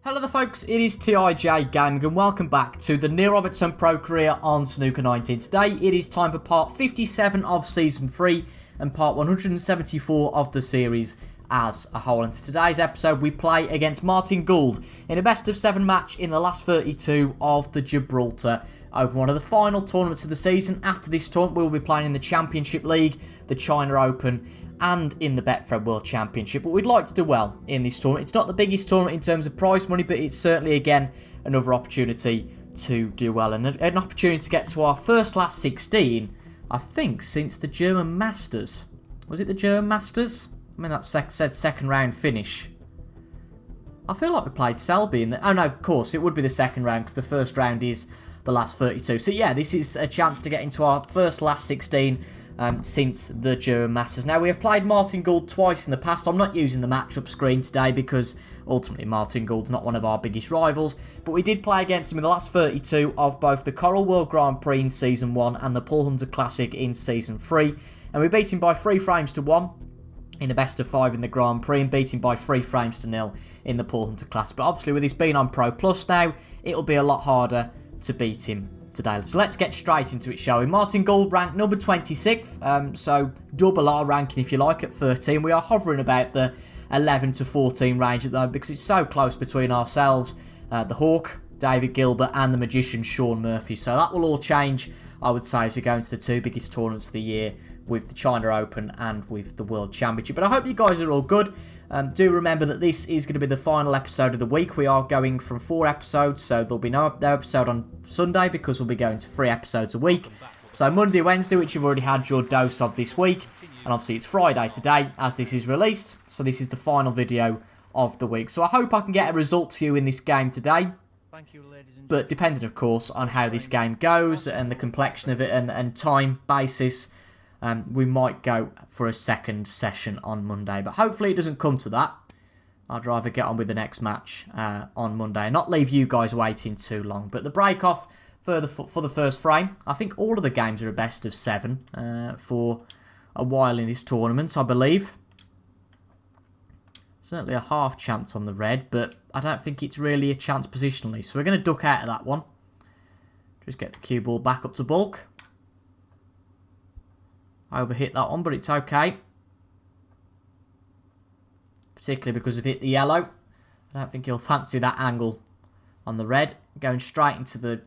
Hello there folks, it is TIJ Gaming and welcome back to the Neil Robertson Pro Career on Snooker 19. Today it is time for part 57 of Season 3 and part 174 of the series as a whole. And in today's episode we play against Martin Gould in a best of 7 match in the last 32 of the Gibraltar Open, one of the final tournaments of the season. After this tournament we will be playing in the Championship League, the China Open and in the Betfred World Championship. But we'd like to do well in this tournament. It's not the biggest tournament in terms of prize money, but it's certainly, again, another opportunity to do well. And an opportunity to get to our first last 16, I think, since the German Masters. Was it the German Masters? I mean, that said second round finish. I feel like we played Selby in the... Oh, no, of course, it would be the second round, because the first round is the last 32. So, yeah, this is a chance to get into our first last 16 since the German Masters. Now, we have played Martin Gould twice in the past. I'm not using the matchup screen today because ultimately Martin Gould's not one of our biggest rivals, but we did play against him in the last 32 of both the Coral World Grand Prix in Season 1 and the Paul Hunter Classic in Season 3, and we beat him by 3 frames to 1 in the best of 5 in the Grand Prix and beat him by 3 frames to 0 in the Paul Hunter Classic. But obviously with this being on Pro Plus now, it'll be a lot harder to beat him today. So let's get straight into it, shall we? Martin Gould ranked number 26th, so double our ranking if you like at 13. We are hovering about the 11 to 14 range at the moment because it's so close between ourselves, the Hawk, David Gilbert, and the Magician, Sean Murphy. So that will all change, I would say, as we go into the 2 biggest tournaments of the year with the China Open and with the World Championship. But I hope you guys are all good. Do remember that this is going to be the final episode of the week. We are going from 4 episodes, so there'll be no episode on Sunday because we'll be going to 3 episodes a week. So Monday, Wednesday, which you've already had your dose of this week, and obviously it's Friday today as this is released, so this is the final video of the week. So I hope I can get a result to you in this game today, but depending of course on how this game goes and the complexion of it and time basis, we might go for a second session on Monday, but hopefully it doesn't come to that. I'd rather get on with the next match on Monday and not leave you guys waiting too long. But the break-off for the first frame, I think all of the games are a best of 7 for a while in this tournament, I believe. Certainly a half chance on the red, but I don't think it's really a chance positionally. So we're going to duck out of that one. Just get the cue ball back up to bulk. Overhit that one, but it's okay. Particularly because I've hit the yellow. I don't think he'll fancy that angle on the red. Going straight into the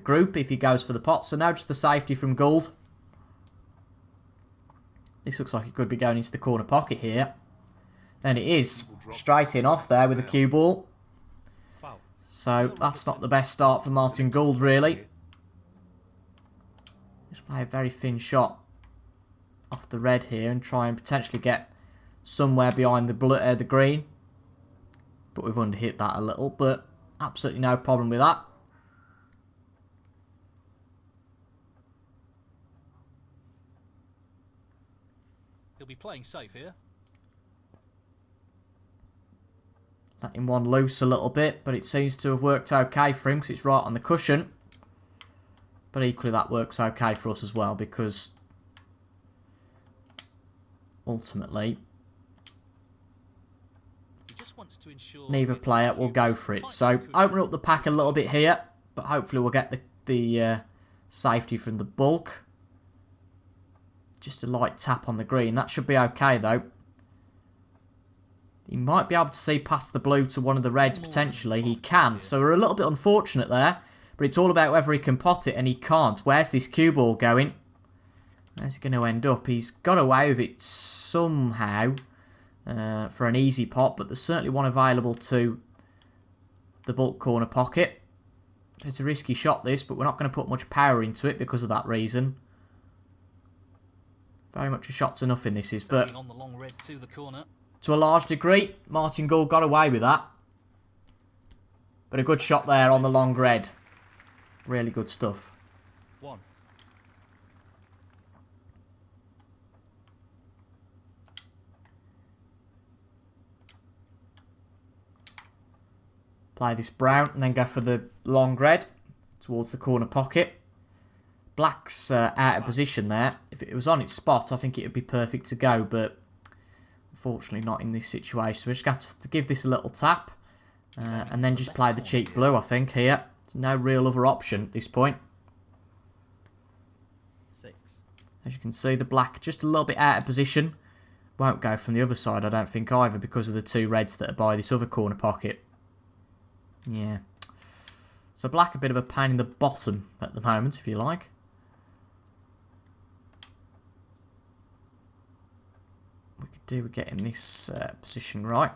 group if he goes for the pot. So now just the safety from Gould. This looks like it could be going into the corner pocket here. And it is. Straight in off there with the cue ball. So that's not the best start for Martin Gould, really. Just play a very thin shot off the red here and try and potentially get somewhere behind the green. But we've underhit that a little, but absolutely no problem with that. He'll be playing safe here. Letting one loose a little bit, but it seems to have worked okay for him because it's right on the cushion. But equally that works okay for us as well because ultimately neither player will go for it. So open up the pack a little bit here, but hopefully we'll get the safety from the bulk. Just a light tap on the green. That should be okay though. He might be able to see past the blue to one of the reds potentially. He can. So we're a little bit unfortunate there, but it's all about whether he can pot it, and he can't. Where's this cue ball going? Where's it going to end up? He's got away with it somehow for an easy pot, but there's certainly one available to the bulk corner pocket. It's a risky shot this, but we're not going to put much power into it because of that reason. Very much a shot to nothing this is, but to a large degree, Martin Gould got away with that. But a good shot there on the long red. Really good stuff. Play this brown and then go for the long red towards the corner pocket. Black's out of position there. If it was on its spot, I think it would be perfect to go, but unfortunately not in this situation. So we're just going to have to give this a little tap. And then just play the cheap blue, I think, here. There's no real other option at this point. 6. As you can see, the black just a little bit out of position. Won't go from the other side, I don't think, either, because of the two reds that are by this other corner pocket. Yeah. So black a bit of a pain in the bottom at the moment, if you like. We could do with getting this position right.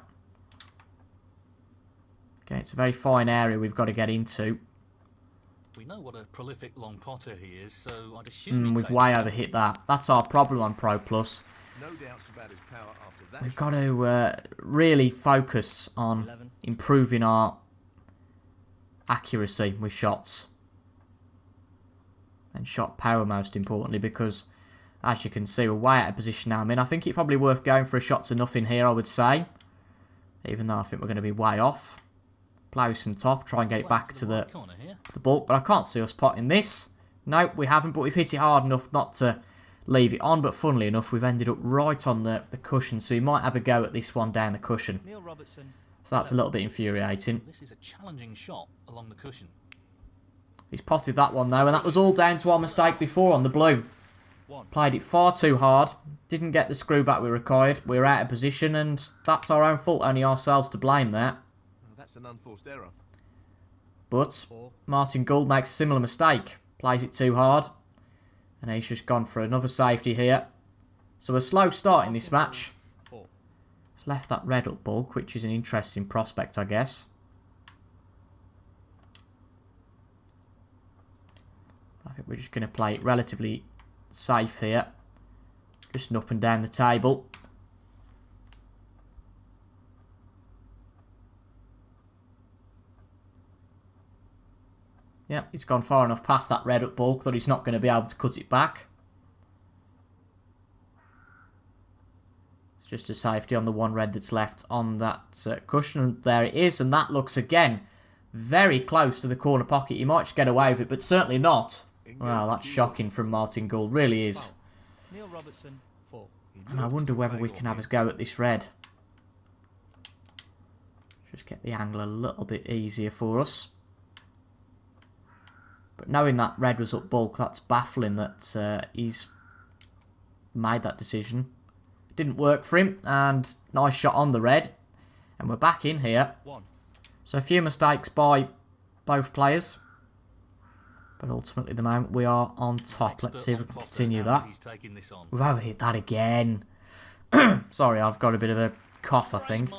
Okay, it's a very fine area we've got to get into. We know what a prolific long potter he is, so I'd assume We've way overhit that. That's our problem on Pro Plus. No doubts about his power after that. We've got to really focus on 11. improving our accuracy with shots. And shot power, most importantly, because, as you can see, we're way out of position now. I mean, I think it's probably worth going for a shot to nothing here, I would say. Even though I think we're going to be way off. Play with some top, try and get it back to the bulk. But I can't see us potting this. No, we haven't, but we've hit it hard enough not to leave it on. But funnily enough, we've ended up right on the cushion. So we might have a go at this one down the cushion. Robertson. So that's a little bit infuriating. This is a challenging shot along the cushion. He's potted that one though, and that was all down to our mistake before on the blue. Played it far too hard. Didn't get the screw back we required. We were out of position, and that's our own fault. Only ourselves to blame there. That's an unforced error. But Martin Gould makes a similar mistake. Plays it too hard. And he's just gone for another safety here. So a slow start in this match. It's left that red up bulk, which is an interesting prospect, I guess. I think we're just going to play it relatively safe here. Just up and down the table. Yep, he's gone far enough past that red up bulk that he's not going to be able to cut it back. It's just a safety on the one red that's left on that cushion. And there it is, and that looks again very close to the corner pocket. You might just get away with it, but certainly not. Well, that's shocking from Martin Gould, really is. Robertson, 4. And I wonder whether we can have a go at this red. Just get the angle a little bit easier for us. But knowing that red was up bulk, that's baffling that he's made that decision. It didn't work for him, and nice shot on the red. And we're back in here. So a few mistakes by both players. But ultimately, at the moment, we are on top. Let's see if we can continue that. We've overhit that again. Sorry, I've got a bit of a cough, I think.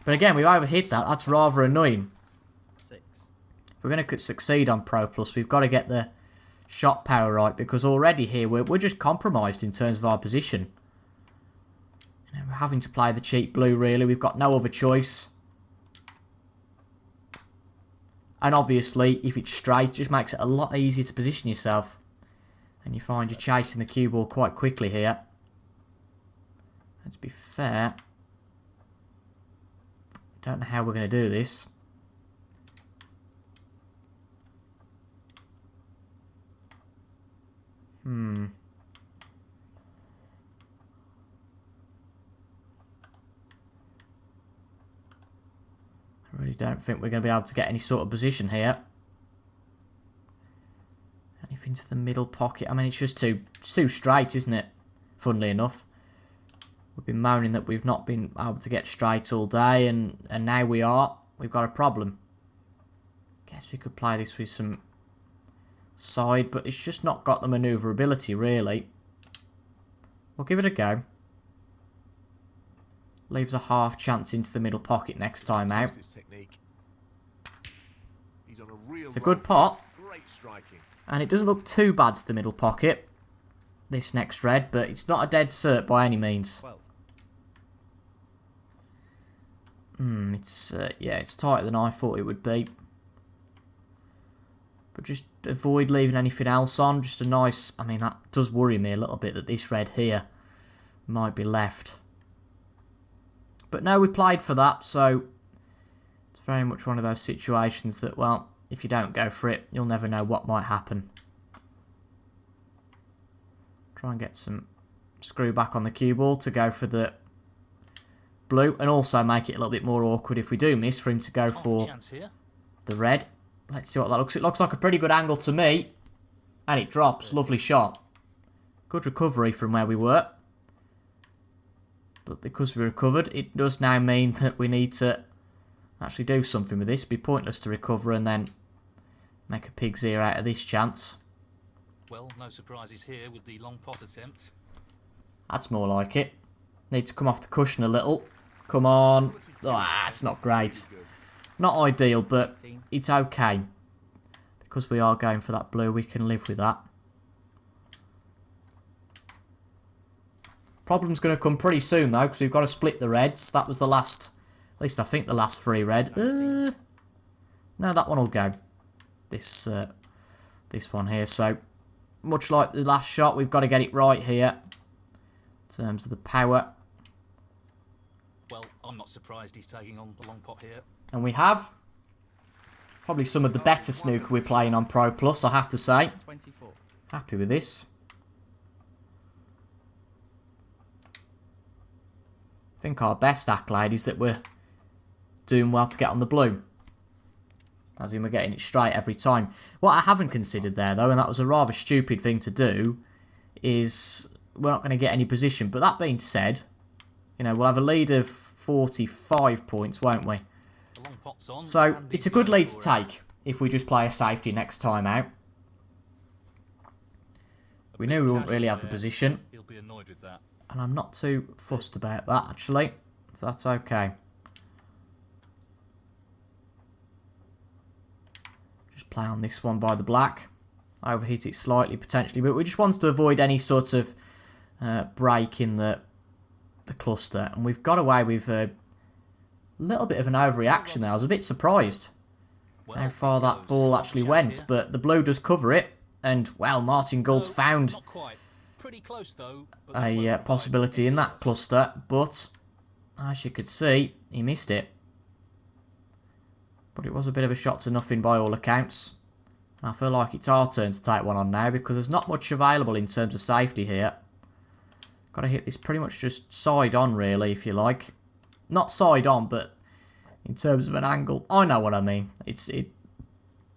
But again, we've overhit that. That's rather annoying. If we're going to succeed on Pro Plus, we've got to get the shot power right. Because already here, we're just compromised in terms of our position. You know, we're having to play the cheap blue, really. We've got no other choice. And obviously, if it's straight, it just makes it a lot easier to position yourself. And you find you're chasing the cue ball quite quickly here. And to be fair, don't know how we're going to do this. I really don't think we're going to be able to get any sort of position here. Anything to the middle pocket. I mean, it's just too straight, isn't it? Funnily enough. We've been moaning that we've not been able to get straight all day, and now we are. We've got a problem. Guess we could play this with some side, but it's just not got the manoeuvrability, really. We'll give it a go. Leaves a half chance into the middle pocket next time out. It's a good pot. And it doesn't look too bad to the middle pocket, this next red, but it's not a dead cert by any means. It's tighter than I thought it would be. But just avoid leaving anything else on. Just a nice... I mean, that does worry me a little bit that this red here might be left. But no, we played for that, so it's very much one of those situations that, well, if you don't go for it, you'll never know what might happen. Try and get some screw back on the cue ball to go for the blue, and also make it a little bit more awkward if we do miss for him to go for Chance here. the red. Let's see what that looks. It looks like a pretty good angle to me. And it drops. Lovely shot. Good recovery from where we were. But because we recovered, it does now mean that we need to actually do something with this. It'd be pointless to recover and then make a pig's ear out of this chance. Well, no surprises here with the long pot attempt. That's more like it. Need to come off the cushion a little. Come on. Ah, it's not great. Not ideal, but it's okay. Because we are going for that blue, we can live with that. Problem's going to come pretty soon, though, because we've got to split the reds. That was the last, at least I think the last 3 red. No, that one will go. This one here. So, much like the last shot, we've got to get it right here. In terms of the power. Well, I'm not surprised he's taking on the long pot here. And we have. Probably some of the better snooker we're playing on Pro Plus, I have to say. 24. Happy with this. I think our best accolade is that we're doing well to get on the blue. As in, we're getting it straight every time. What I haven't considered there, though, and that was a rather stupid thing to do, is we're not going to get any position. But that being said, you know, we'll have a lead of 45 points, won't we? The long pot's on. So, and it's a he's good going lead to for it. take if we just play a safety next time out. We knew we wouldn't really have the position. He'll be annoyed with that. And I'm not too fussed about that, actually. So that's okay. Just play on this one by the black. I overheat it slightly, potentially. But we just want to avoid any sort of break in the cluster. And we've got away with a little bit of an overreaction there. I was a bit surprised Well, how far here that goes. ball Long actually chance went. here. But the blue does cover it. And, well, Martin Gould's No, found not quite. Pretty close though. But the a close possibility in that cluster, but as you could see, he missed it. But it was a bit of a shot to nothing by all accounts. I feel like it's our turn to take one on now because there's not much available in terms of safety here. Got to hit this pretty much just side on, really, if you like. Not side on, but in terms of an angle. I know what I mean.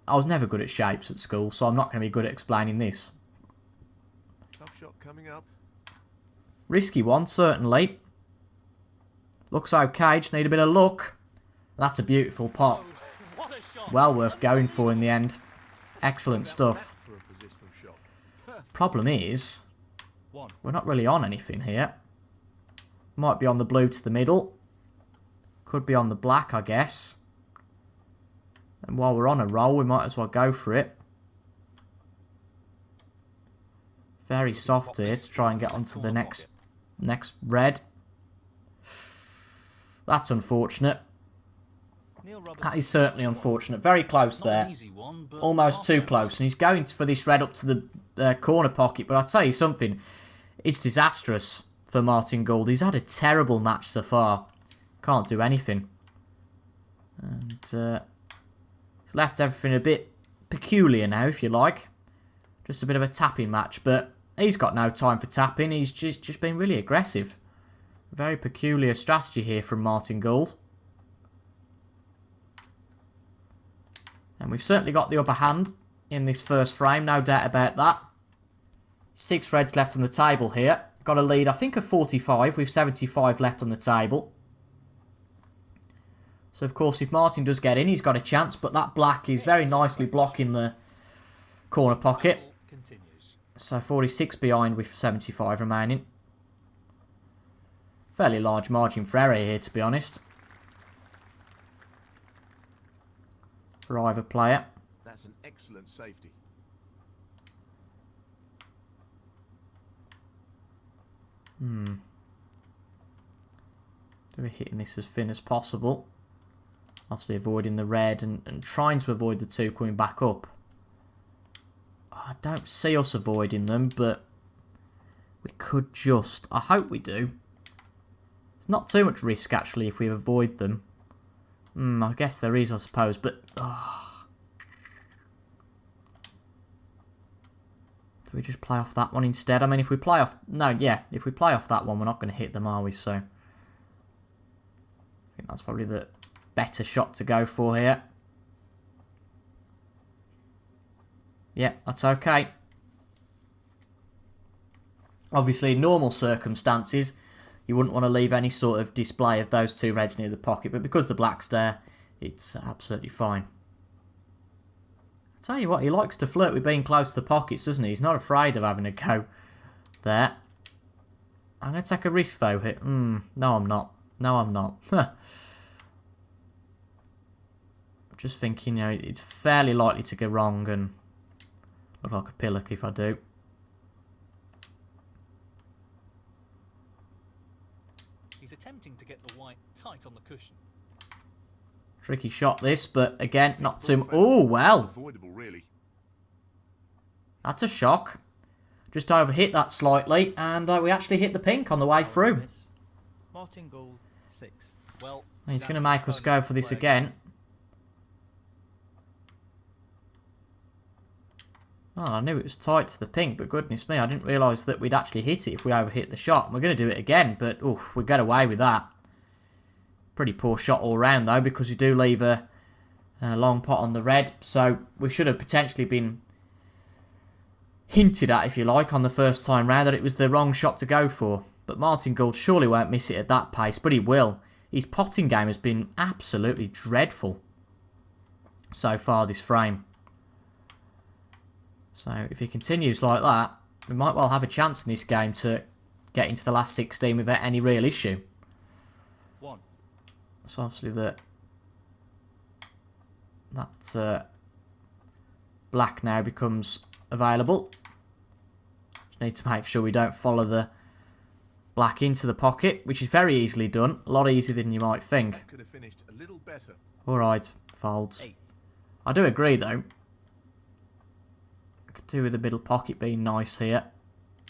I was never good at shapes at school, so I'm not going to be good at explaining this. Tough shot coming up. Risky one, certainly. Looks okay, just need a bit of luck. That's a beautiful pot. What a shot. Well worth going for in the end. Excellent stuff. For a positional shot. Problem is, 1. we're not really on anything here. Might be on the blue to the middle. Could be on the black, I guess. And while we're on a roll, we might as well go for it. Very soft here to try and get onto the next red. That's unfortunate. Neil That Robertson. is certainly unfortunate. Very close Not an there. easy one, but Almost too half close. And he's going for this red up to the corner pocket. But I'll tell you something. It's disastrous for Martin Gould. He's had a terrible match so far. Can't do anything. And he's left everything a bit peculiar now, if you like. Just a bit of a tapping match. But he's got no time for tapping. He's just been really aggressive. Very peculiar strategy here from Martin Gould. And we've certainly got the upper hand in this first frame, no doubt about that. 6 reds left on the table here. Got a lead, I think, of 45 with 75 left on the table. So, of course, if Martin does get in, he's got a chance. But that black is very nicely blocking the corner pocket. battle continues. So 46 behind with 75 remaining. Fairly large margin for error here, to be honest. For either player. That's an excellent safety. We're hitting this as thin as possible. Obviously avoiding the red and trying to avoid the 2 coming back up. I don't see us avoiding them, but we could just. I hope we do. It's not too much risk, actually, if we avoid them. I guess there is, I suppose, but... Do we just play off that one instead? I mean, if we play off... No, yeah, if we play off that one, we're not going to hit them, are we? So... think that's probably the better shot to go for here. Yeah, that's okay. Obviously, in normal circumstances, you wouldn't want to leave any sort of display of those two reds near the pocket, but because the black's there, it's absolutely fine. I tell you what, he likes to flirt with being close to the pockets, doesn't he? He's not afraid of having a go there. I'm going to take a risk, though. Here. No, I'm not. No, I'm not. I'm just thinking, you know, it's fairly likely to go wrong and look like a pillock if I do. He's attempting to get the white tight on the cushion. Tricky shot this, but again, not too... Oh, well. Avoidable, really. That's a shock. Just overhit that slightly, and we actually hit the pink on the way through. Martin Gould, 6. Well, He's going to make us go for this again. Oh, I knew it was tight to the pink, but goodness me, I didn't realise that we'd actually hit it if we overhit the shot. And we're going to do it again, but oof, we got away with that. Pretty poor shot all round, though, because we do leave a long pot on the red. So we should have potentially been hinted at, if you like, on the first time round that it was the wrong shot to go for. But Martin Gould surely won't miss it at that pace, but he will. His potting game has been absolutely dreadful so far this frame. So if he continues like that, we might well have a chance in this game to get into the last 16 without any real issue. 1. So obviously that black now becomes available. Just need to make sure we don't follow the black into the pocket, which is very easily done. A lot easier than you might think. Could have finished a little better. Alright, folds. 8. I do agree though. I could do with the middle pocket being nice here.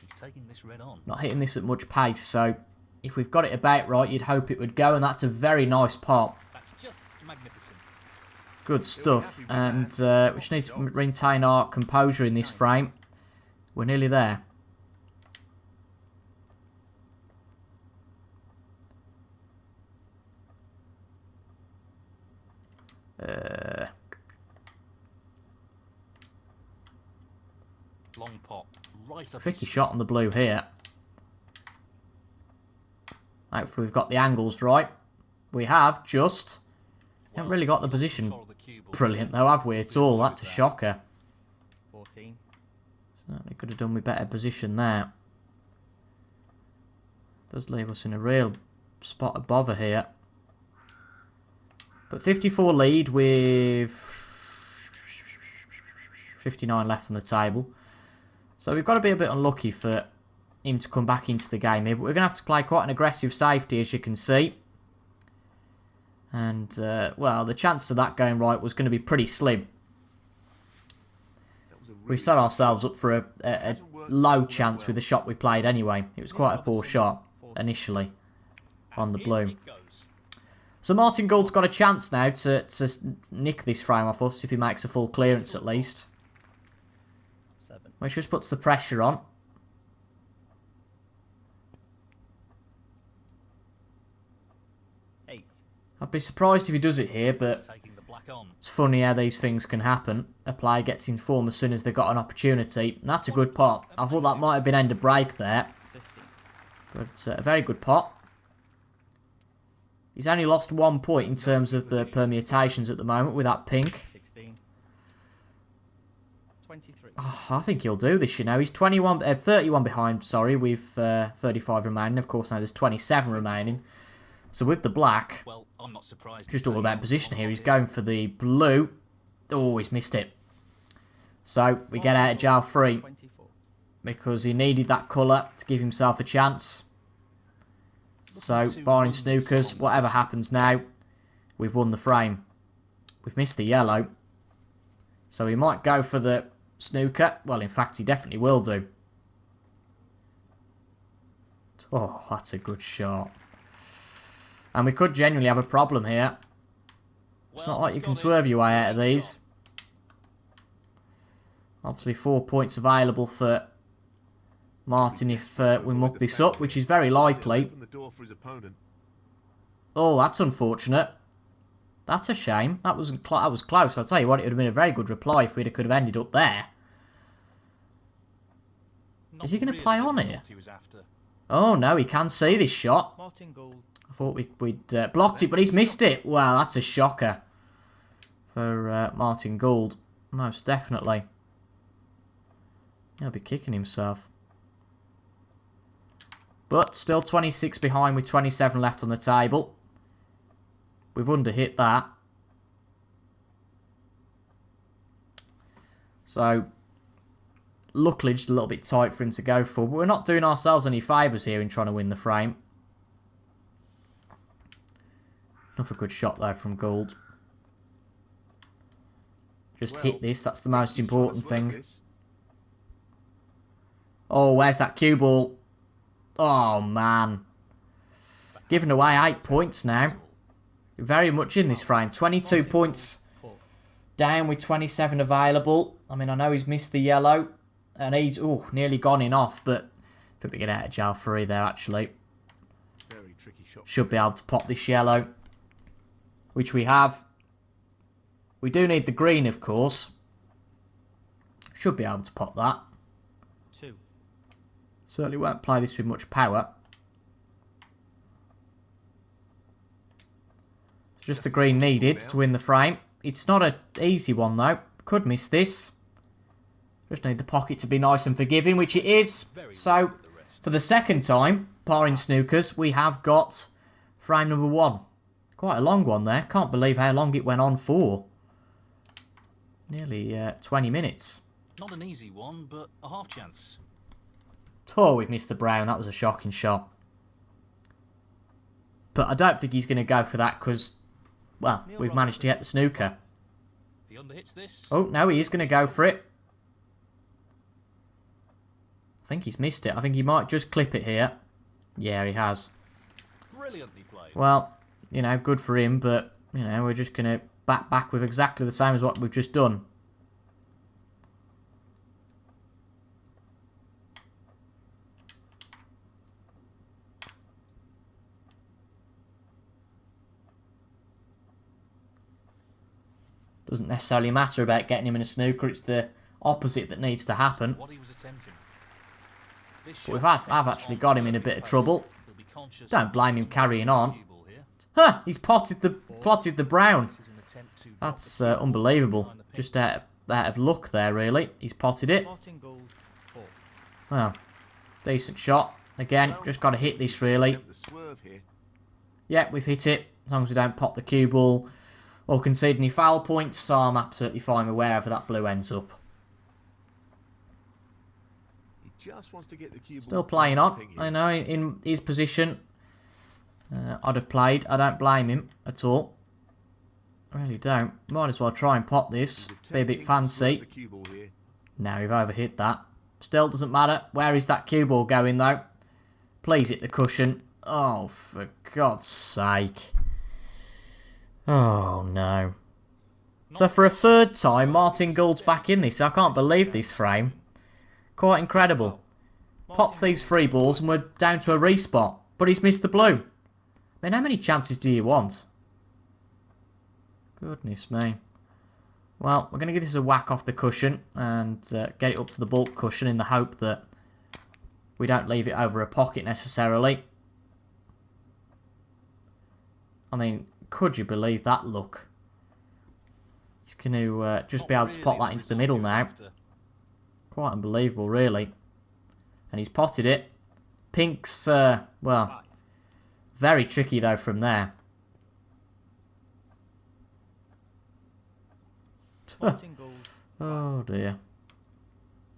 he's taking this red on. Not hitting this at much pace, so if we've got it about right, you'd hope it would go, and that's a very nice pot. That's just magnificent. Good stuff, and we just need to maintain our composure in this frame. We're nearly there. Long pot, right up. Tricky shot on the blue here. Hopefully we've got the angles right. We have, just. Haven't really got the position Control of the cue ball. brilliant though, have we, at all? That's a shocker. 14. Certainly could have done with better position there. Does leave us in a real spot of bother here. But 54 lead with 59 left on the table. So we've got to be a bit unlucky for him to come back into the game here. But we're going to have to play quite an aggressive safety, as you can see. And, well, the chance of that going right was going to be pretty slim. We set ourselves up for a low chance with the shot we played anyway. It was quite a poor shot initially on the blue. It goes. So Martin Gould's got a chance now to nick this frame off us if he makes a full clearance at least. 7. Which just puts the pressure on. 8. I'd be surprised if he does it here, but Taking the black on. it's funny how these things can happen. A player gets in form as soon as they've got an opportunity. And that's a good pot. I thought that might have been end of break there. 15. But a very good pot. He's only lost 1 point in terms of the permutations at the moment with that pink. 16. 23. Oh, I think he'll do this, you know. He's 31 behind, sorry, with 35 remaining. Of course, now there's 27 remaining. So with the black, Well, I'm not surprised. just all about position here. He's going for the blue. Oh, he's missed it. So we get out of jail free 24. because he needed that colour to give himself a chance. So, barring snookers, whatever happens now, we've won the frame. We've missed the yellow. So he might go for the snooker. Well, in fact, he definitely will do. Oh, that's a good shot. And we could genuinely have a problem here. It's not like you can swerve your way out of these. Obviously 4 points available for Martin if we muck this up, which is very likely. Open the door for his opponent. Oh, that's unfortunate. That's a shame. That was close. I'll tell you what, it would have been a very good reply if we could have ended up there. Not Is he going to really play the on result here? he was after. Oh, no, he can see this shot. Martin Gould. I thought we'd blocked it, but he's missed it. Wow, that's a shocker for Martin Gould. Most definitely. He'll be kicking himself. But still 26 behind with 27 left on the table. We've underhit that. So, luckily just a little bit tight for him to go for. But we're not doing ourselves any favours here in trying to win the frame. Another good shot though from Gould. Just hit this, that's the most important thing. Oh, where's that cue ball? Oh, man. Giving away 8 points now. Very much in this frame. 22 points down with 27 available. I mean, I know he's missed the yellow. And he's, nearly gone in off. But I think we get out of jail free there, actually. Very tricky shot. Should be able to pop this yellow. Which we have. We do need the green, of course. Should be able to pop that. 2. Certainly won't play this with much power. It's just the green needed to win the frame. It's not an easy one though. Could miss this. Just need the pocket to be nice and forgiving, which it is. So, for the second time, par in snookers, we have got frame number 1. Quite a long one there. Can't believe how long it went on for. Nearly 20 minutes. Not an easy one, but a half chance. Oh, we've missed the brown. That was a shocking shot. But I don't think he's going to go for that because, well, we've managed to get the snooker. If he underhits this, Oh, no, he is going to go for it. I think he's missed it. I think he might just clip it here. Yeah, he has. brilliantly played. Well, you know, good for him, but, you know, we're just going to back with exactly the same as what we've just done. Doesn't necessarily matter about getting him in a snooker, it's the opposite that needs to happen. What he was attempting. This But shot I've actually got him in a bit of trouble. will be conscious Don't blame him carrying on. cue ball here. Huh, he's plotted the brown. This is an attempt to That's unbelievable. Just out of luck there, really. He's potted it. Martin Gould. 4. Well, decent shot. Again, just got to hit this, really. The swerve here. Yeah, we've hit it. As long as we don't pop the cue ball or concede any foul points, so I'm absolutely fine with wherever that blue ends up. He just wants to get the cue Still ball playing on. pumping I in. know, in his position, I'd have played. I don't blame him at all. I really don't. Might as well try and pot this. He's Be a bit attempting to swerve fancy. the cue ball here. Now we've overhit that. Still doesn't matter. Where is that cue ball going though? Please hit the cushion. Oh, for God's sake. Oh, no. So for a third time, Martin Gould's back in this. I can't believe this frame. Quite incredible. Pots these 3 balls and we're down to a respot. But he's missed the blue. I mean, how many chances do you want? Goodness me. Well, we're going to give this a whack off the cushion and get it up to the bulk cushion in the hope that we don't leave it over a pocket necessarily. I mean, could you believe that look? He's going to just be able to pot that into the middle now. Quite unbelievable, really. And he's potted it. Pink's, well, very tricky though from there. Martin Gould. Oh dear.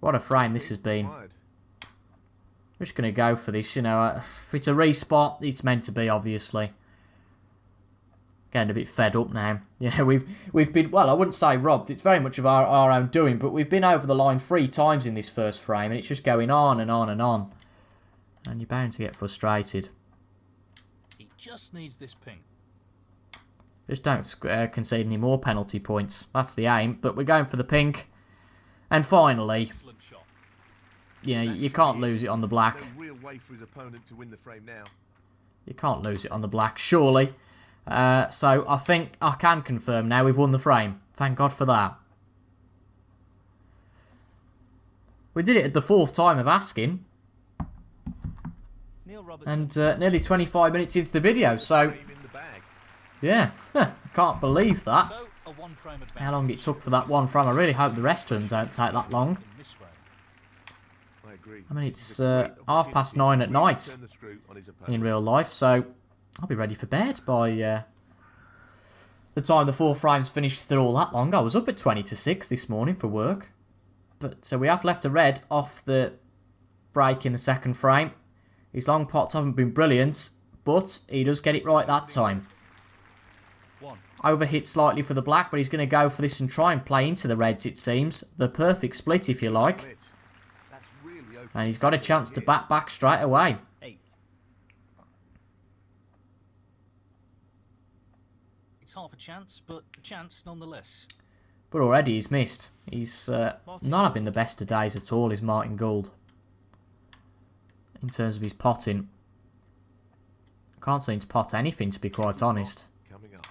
What a frame this has been. Wide. We're just going to go for this, you know. If it's a respot, it's meant to be, obviously. Getting a bit fed up now. You know, we've been, well, I wouldn't say robbed. It's very much of our own doing, but we've been over the line 3 times in this first frame, and it's just going on and on and on. And you're bound to get frustrated. He just needs this ping. Just don't concede any more penalty points. That's the aim, but we're going for the pink. And finally, Excellent shot. you know, you can't lose it on the black. No real way for his opponent to win the frame now. You can't lose it on the black, surely. So I think I can confirm now we've won the frame. Thank God for that. We did it at the 4th time of asking. Neil Robertson. And nearly 25 minutes into the video, so... Frame in the bag. Yeah, I can't believe that. So a one-frame advantage. How long it took for that one frame. I really hope the rest of them don't take that long. In this frame. I agree. I mean, it's This is a great 9:30 at night turn the screw on his opponent. in real life, so I'll be ready for bed by the time the 4 frames finished through all that long. I was up at 20 to 6 this morning for work. But we have left a red off the break in the 2nd frame. His long pots haven't been brilliant, but he does get it right that time. One. Overhit slightly for the black, but he's going to go for this and try and play into the reds, it seems. The perfect split, if you like. That's really open. And he's got a chance to bat back straight away. 8. It's half a chance, but a chance nonetheless. But already he's missed. He's not having the best of days at all, is Martin Gould. In terms of his potting. Can't seem to pot anything, to be quite honest. Coming up.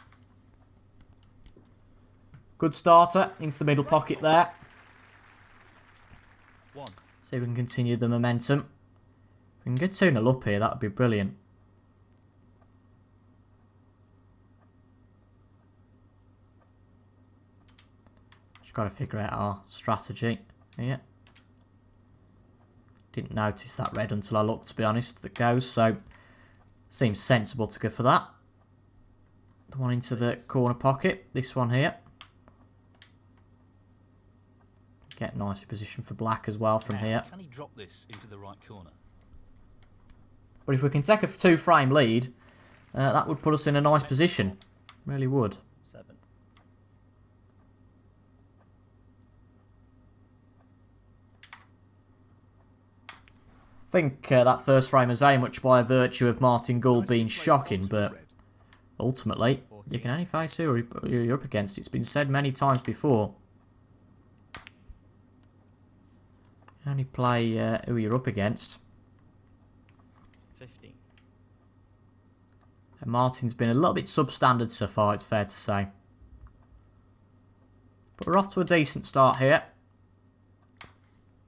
Good starter into the middle pocket there. 1. See if we can continue the momentum. If we can get 2-0 up here, that would be brilliant. Just got to figure out our strategy here. Didn't notice that red until I looked, to be honest, that goes, so seems sensible to go for that. The one into the corner pocket, this one here. Get nicely positioned for black as well from Now, here. Can he drop this into the right corner? But if we can take a 2-frame lead, that would put us in a nice position. Really would. 7. I think that first frame was very much by virtue of Martin Gould being Nicely played shocking, onto but the red. ultimately, you can only face who you're up against. It's been said many times before. You can only play who you're up against. 15. And Martin's been a little bit substandard so far, it's fair to say. But we're off to a decent start here.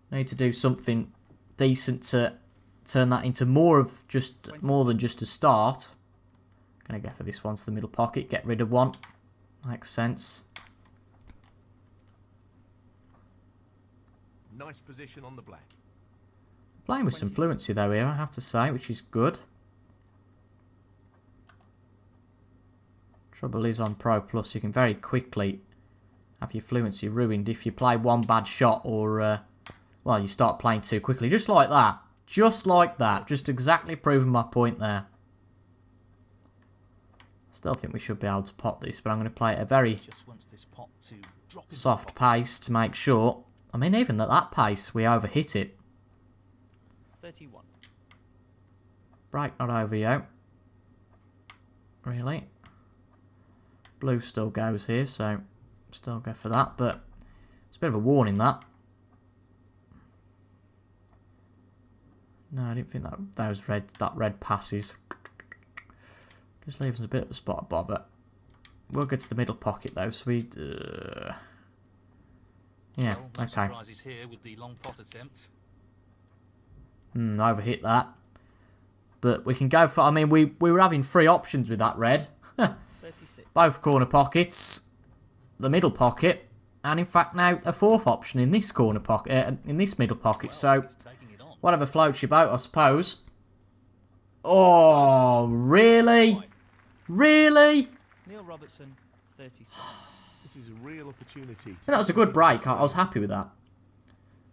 Need to do something decent to turn that into more than just a start. Gonna go for this one to the middle pocket, get rid of one. Makes sense. Nice position on the black. Playing with some fluency though here, I have to say, which is good. Trouble is on Pro Plus, you can very quickly have your fluency ruined if you play one bad shot or, well, you start playing too quickly. Just like that. Just like that. Just exactly proving my point there. Still think we should be able to pot this, but I'm going to play at a very Just wants this pot to drop into soft the pot. pace to make sure. I mean, even at that pace, we overhit it. 31. Break not over, yo. Really? Blue still goes here, so still go for that, but it's a bit of a warning, that. No, I didn't think that red passes. Just leaves us a bit of a spot of bother. We'll get to the middle pocket though, so we... yeah, Well, no okay. surprises here with the long pot attempt. Overhit that. But we can go for... I mean, we were having 3 options with that red. 36. Both corner pockets, the middle pocket, and in fact now a 4th option in this corner pocket, in this middle pocket. So He's taking it on. whatever floats your boat, I suppose. Oh, really? Really? Neil Robertson. 36. This is a real opportunity. That was a good break. I was happy with that.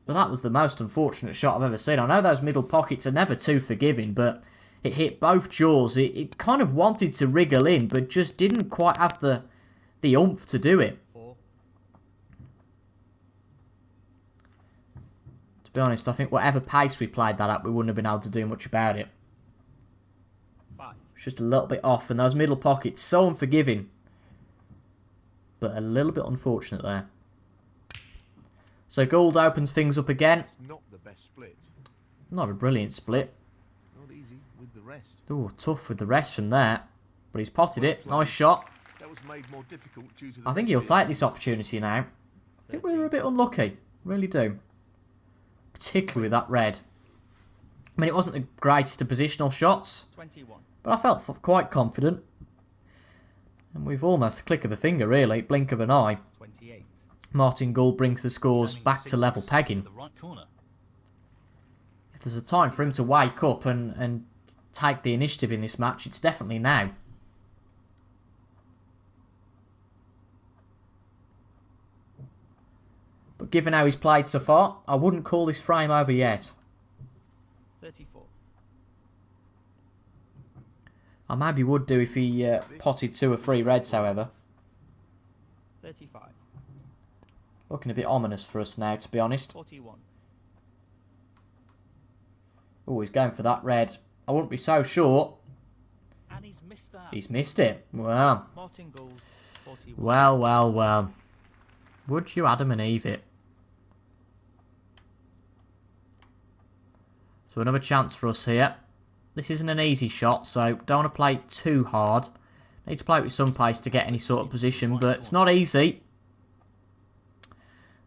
But that was the most unfortunate shot I've ever seen. I know those middle pockets are never too forgiving, but it hit both jaws. It kind of wanted to wriggle in, but just didn't quite have the oomph to do it. 4. To be honest, I think whatever pace we played that at, we wouldn't have been able to do much about it. 5. It's just a little bit off, and those middle pockets, so unforgiving. But a little bit unfortunate there. So Gould opens things up again. It's not the best split. Not a brilliant split. Not easy with the rest. Oh, tough with the rest from there. But he's potted it. Nice shot. That was made more difficult due to the I think he'll misfit. take this opportunity now. I think we were a bit unlucky. Really do. Particularly with that red. I mean, it wasn't the greatest of positional shots, 21. but I felt quite confident. And we've almost a click of the finger, really, blink of an eye. 28. Martin Gould brings the scores Standing back to level six pegging. to the right corner. If there's a time for him to wake up and take the initiative in this match, it's definitely now. But given how he's played so far, I wouldn't call this frame over yet. 34. I maybe would do if he potted 2 or 3 reds, however. 35. Looking a bit ominous for us now, to be honest. 41. Oh, he's going for that red. I wouldn't be so sure. And he's missed that. He's missed it. Well, Martin Gould, 41. well. Would you Adam and Eve it? So another chance for us here. This isn't an easy shot, so don't want to play it too hard. Need to play it with some pace to get any sort of position, but it's not easy.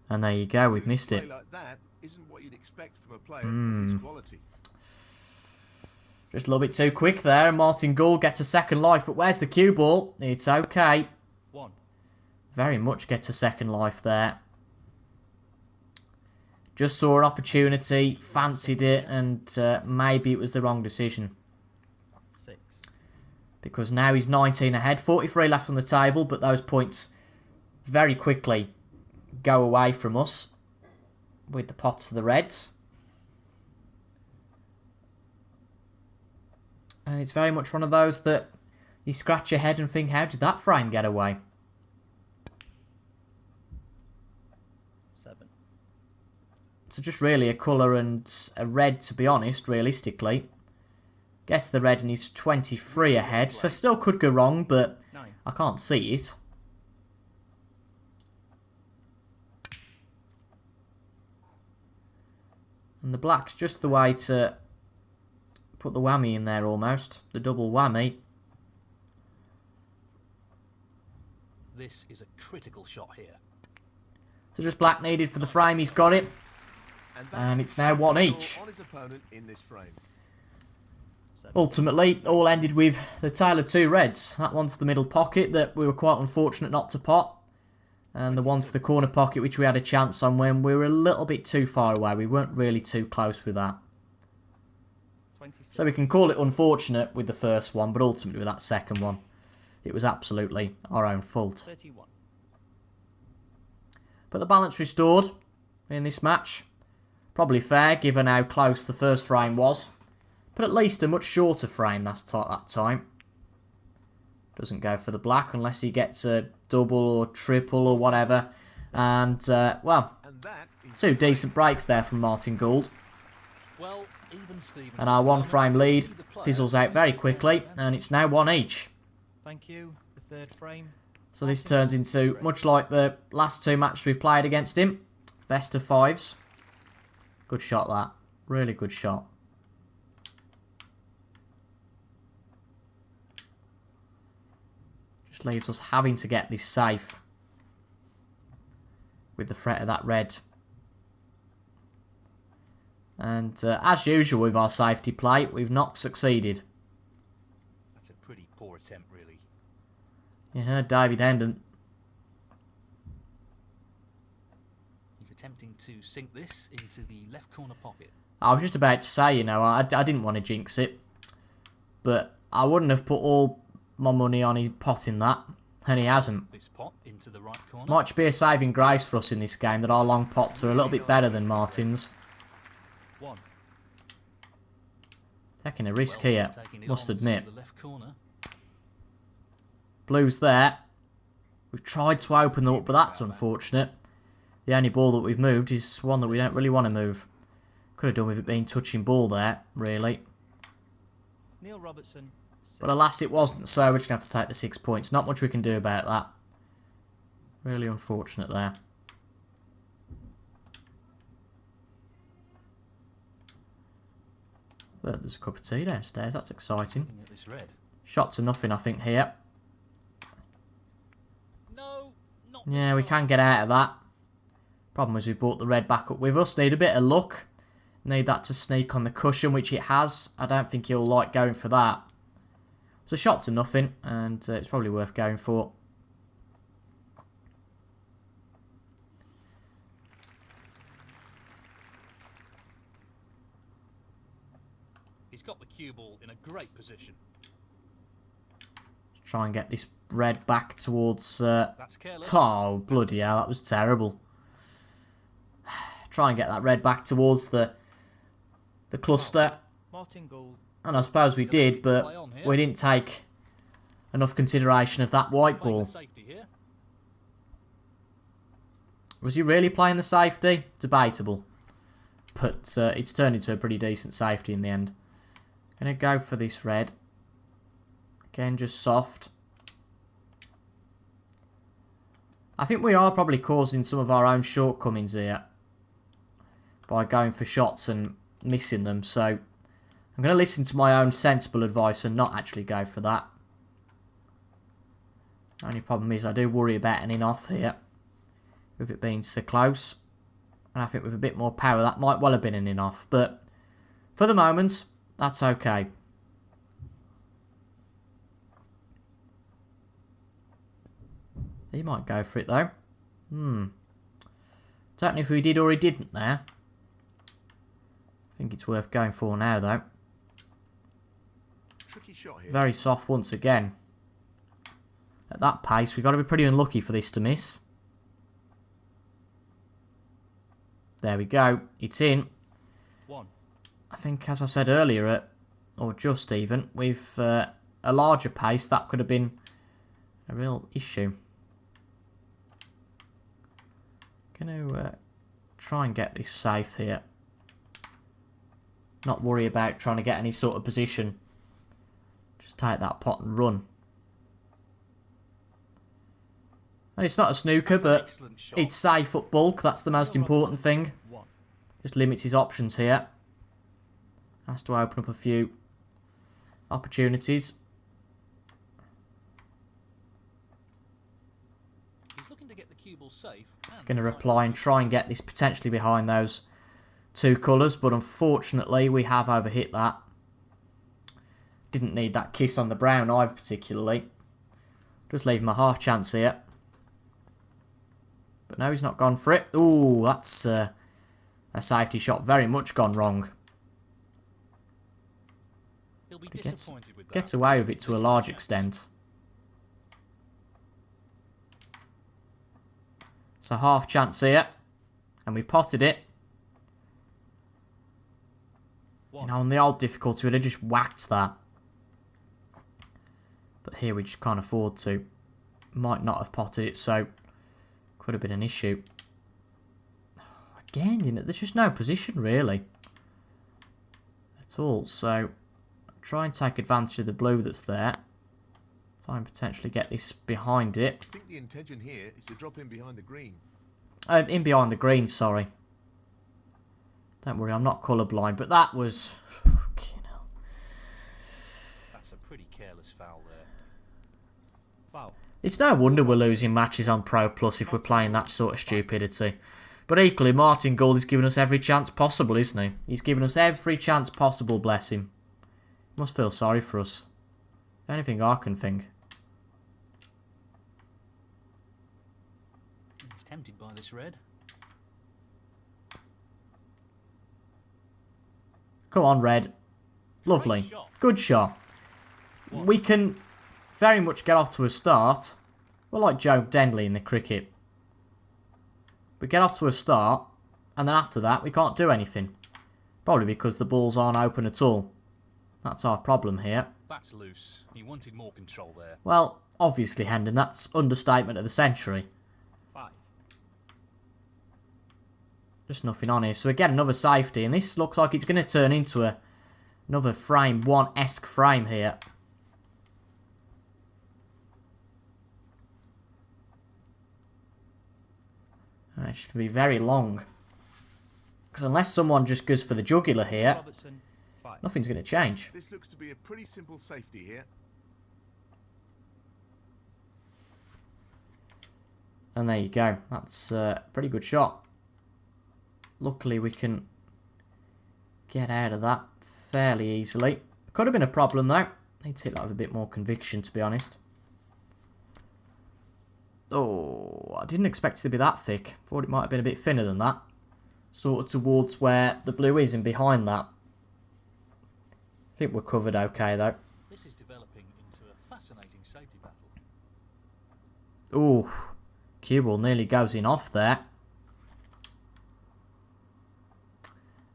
And there you go, we've missed it. Play like that isn't what you'd expect from a player of this quality. Just a little bit too quick there, and Martin Gould gets a second life, but where's the cue ball? It's okay. 1. Very much gets a second life there. Just saw an opportunity, fancied it, and maybe it was the wrong decision. 6. Because now he's 19 ahead, 43 left on the table, but those points very quickly go away from us with the pots of the reds. And it's very much one of those that you scratch your head and think, how did that frame get away? 7. So just really a colour and a red, to be honest, realistically. Gets the red and he's 23 ahead, so still could go wrong, but 9. I can't see it. And the black's just the way to put the whammy in there almost. The double whammy. This is a critical shot here. So just black needed for the frame, he's got it. And it's now 1 each. On his opponent in this frame. 7. Ultimately, all ended with the tail of 2 reds. That one's the middle pocket that we were quite unfortunate not to pot. And the one to the corner pocket which we had a chance on when we were a little bit too far away. We weren't really too close with that. 26. So we can call it unfortunate with the first one, but ultimately with that second one, it was absolutely our own fault. 31. But the balance restored in this match. Probably fair given how close the first frame was. But at least a much shorter frame that time. Doesn't go for the black unless he gets a double or triple or whatever. And, well, And that is 2 decent breaks there from Martin Gould. Well, even Stevens. And our 1 frame lead fizzles out very quickly. And it's now 1 each. Thank you. The 3rd frame. So this turns into, much like the last 2 matches we've played against him, best of 5s. Good shot that. Really good shot. Just leaves us having to get this safe with the threat of that red. And as usual with our safety play, we've not succeeded. That's a pretty poor attempt, really. You heard David Hendon. He's attempting to sink this into the left corner pocket. I was just about to say, you know, I didn't want to jinx it. But I wouldn't have put all my money on him potting that. And he hasn't. This pot into the right corner. Might be a saving grace for us in this game that our long pots are a little bit better than Martin's. 1. Taking a risk Well, here, he's taking it must on to admit. the left corner. Blue's there. We've tried to open them up, but that's unfortunate. The only ball that we've moved is one that we don't really want to move. Could have done with it being touching ball there, really. Neil Robertson. 6. But alas, it wasn't, so we're just going to have to take the 6 points. Not much we can do about that. Really unfortunate there. But there's a cup of tea downstairs, that's exciting. Looking at this red. Shot to nothing, I think, here. No, not Yeah, we this time. can get out of that. Problem is we brought the red back up with us. Need a bit of luck. Need that to sneak on the cushion, which it has. I don't think he'll like going for that. It's a shot to nothing, and it's probably worth going for. He's got the cue ball in a great position. Try and get this red back towards... That's careless. Oh, bloody hell, that was terrible. Try and get that red back towards the cluster. Martin Gould. And I suppose we did, but we didn't take enough consideration of that white Playing ball. the safety here. Was he really playing the safety? Debatable. But it's turned into a pretty decent safety in the end. Gonna go for this red. Again, just soft. I think we are probably causing some of our own shortcomings here by going for shots and missing them. So I'm going to listen to my own sensible advice and not actually go for that. Only problem is I do worry about an in-off here with it being so close. And I think with a bit more power that might well have been an in-off. But for the moment, that's okay. He might go for it though. Don't know if he did or he didn't there. I think it's worth going for now though. Tricky shot here. Very soft once again. At that pace, we've got to be pretty unlucky for this to miss. There we go. It's in. 1. I think, as I said earlier, or just even, with a larger pace, that could have been a real issue. Gonna try and get this safe here. Not worry about trying to get any sort of position. Just take that pot and run. And it's not a snooker, but Excellent shot. it's safe at bulk. That's the most important thing. 1. Just limits his options here. Has to open up a few opportunities. He's looking to get the cue ball safe. Going to reply and try and get this potentially behind those two colours, but unfortunately we have overhit that. Didn't need that kiss on the brown either particularly. Just leave him a half chance here. But no, he's not gone for it. Ooh, that's a safety shot very much gone wrong. He'll be He disappointed with that. gets away with it to a large extent. So half chance here. And we've potted it. You know, on the old difficulty, we'd have just whacked that. But here we just can't afford to. Might not have potted it, so could have been an issue. Again, you know, there's just no position really at all. So try and take advantage of the blue that's there. Try and potentially get this behind it. I think the intention here is to drop in behind the green. In behind the green, sorry. Don't worry, I'm not colourblind, but that was... Fucking hell. That's a pretty careless foul there. Foul. It's no wonder we're losing matches on Pro Plus if we're playing that sort of stupidity. But equally, Martin Gould is giving us every chance possible, isn't he? He's given us every chance possible, bless him. Must feel sorry for us. Anything I can think. He's tempted by this red. Come on, red. Lovely. Great shot. Good shot. We can very much get off to a start. We're like Joe Denley in the cricket. We get off to a start, and then after that, we can't do anything. Probably because the balls aren't open at all. That's our problem here. That's loose. He wanted more control there. Well, obviously, Hendon, that's understatement of the century. 5. Just nothing on here. So again, another safety, and this looks like it's going to turn into another frame, one-esque frame here. And it should be very long. Because unless someone just goes for the jugular here, Robertson. 5. nothing's going to change. This looks to be a pretty simple safety here. And there you go. That's a pretty good shot. Luckily we can get out of that fairly easily. Could have been a problem though. Need to hit that with a bit more conviction, to be honest. Oh, I didn't expect it to be that thick. Thought it might have been a bit thinner than that. Sort of towards where the blue is and behind that. I think we're covered okay though. This is developing into a fascinating safety battle. Ooh, cue ball nearly goes in off there.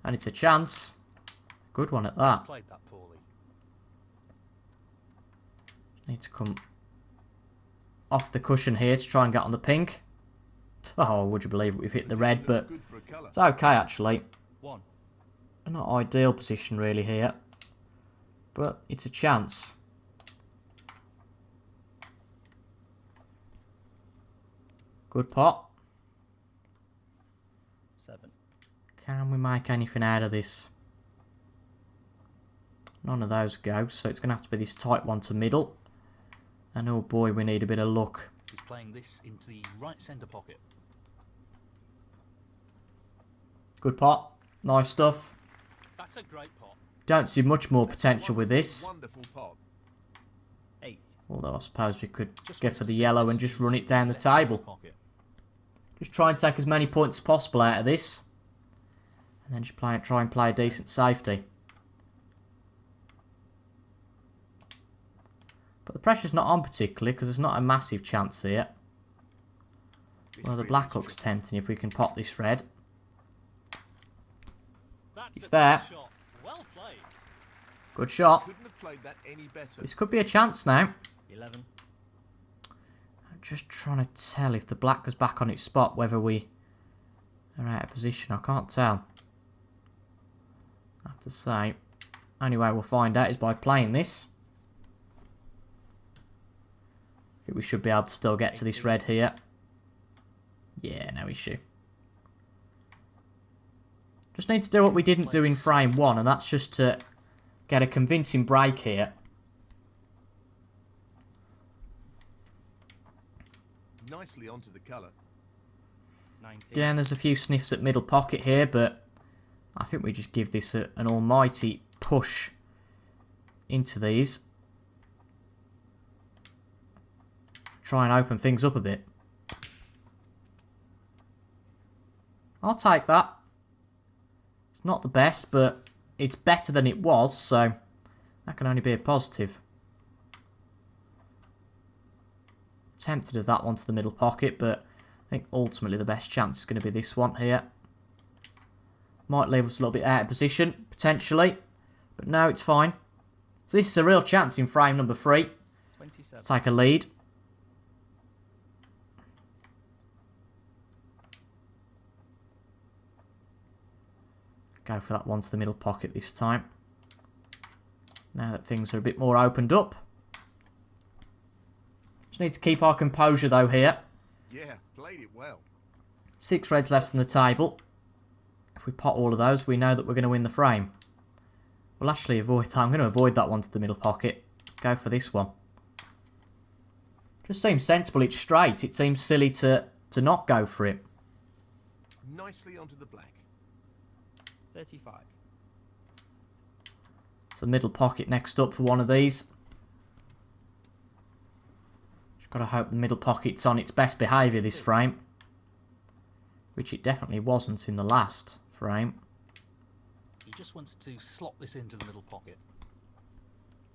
And it's a chance. Good one at that. Played that poorly. Need to come off the cushion here to try and get on the pink. Oh, would you believe it? We've hit the red, but Good for a colour. it's okay actually. 1. Not ideal position really here, but it's a chance. Good pot. 7. Can we make anything out of this? None of those go, so it's going to have to be this tight one to middle. And oh boy, we need a bit of luck. He's playing this into the right centre pocket. Good pot. Nice stuff. That's a great pot. Don't see much more potential with this. Wonderful pot. 8. Although I suppose we could Just go wants for to the see yellow this and just into run it down the left centre table. pocket. Just try and take as many points as possible out of this. And then just try and play a decent safety. But the pressure's not on particularly because there's not a massive chance here. Well, the black looks tempting if we can pop this red. That's It's a there. good shot. Well played. Good shot. Couldn't have played that any better. This could be a chance now. 11. I'm just trying to tell if the black goes back on its spot whether we are out of position. I can't tell. I have to say. Only way we'll find out is by playing this. I think we should be able to still get to this red here. Yeah, no issue. Just need to do what we didn't do in frame 1, and that's just to get a convincing break here. Nicely onto the colour. 19. Yeah, and there's a few sniffs at middle pocket here, but I think we just give this an almighty push into these. Try and open things up a bit. I'll take that. It's not the best, but it's better than it was, so that can only be a positive. Tempted of that one to the middle pocket, but I think ultimately the best chance is going to be this one here. Might leave us a little bit out of position, potentially, but no, it's fine. So this is a real chance in frame number 3 27. to take a lead. Go for that one to the middle pocket this time. Now that things are a bit more opened up. Just need to keep our composure though here. Yeah, played it well. 6 reds left on the table. If we pot all of those, we know that we're going to win the frame. We'll actually avoid that. I'm going to avoid that one to the middle pocket. Go for this one. Just seems sensible. It's straight. It seems silly to not go for it. Nicely onto the black. 35. So middle pocket next up for one of these. Just got to hope the middle pocket's on its best behaviour this frame. Which it definitely wasn't in the last frame. He just wants to slot this into the middle pocket.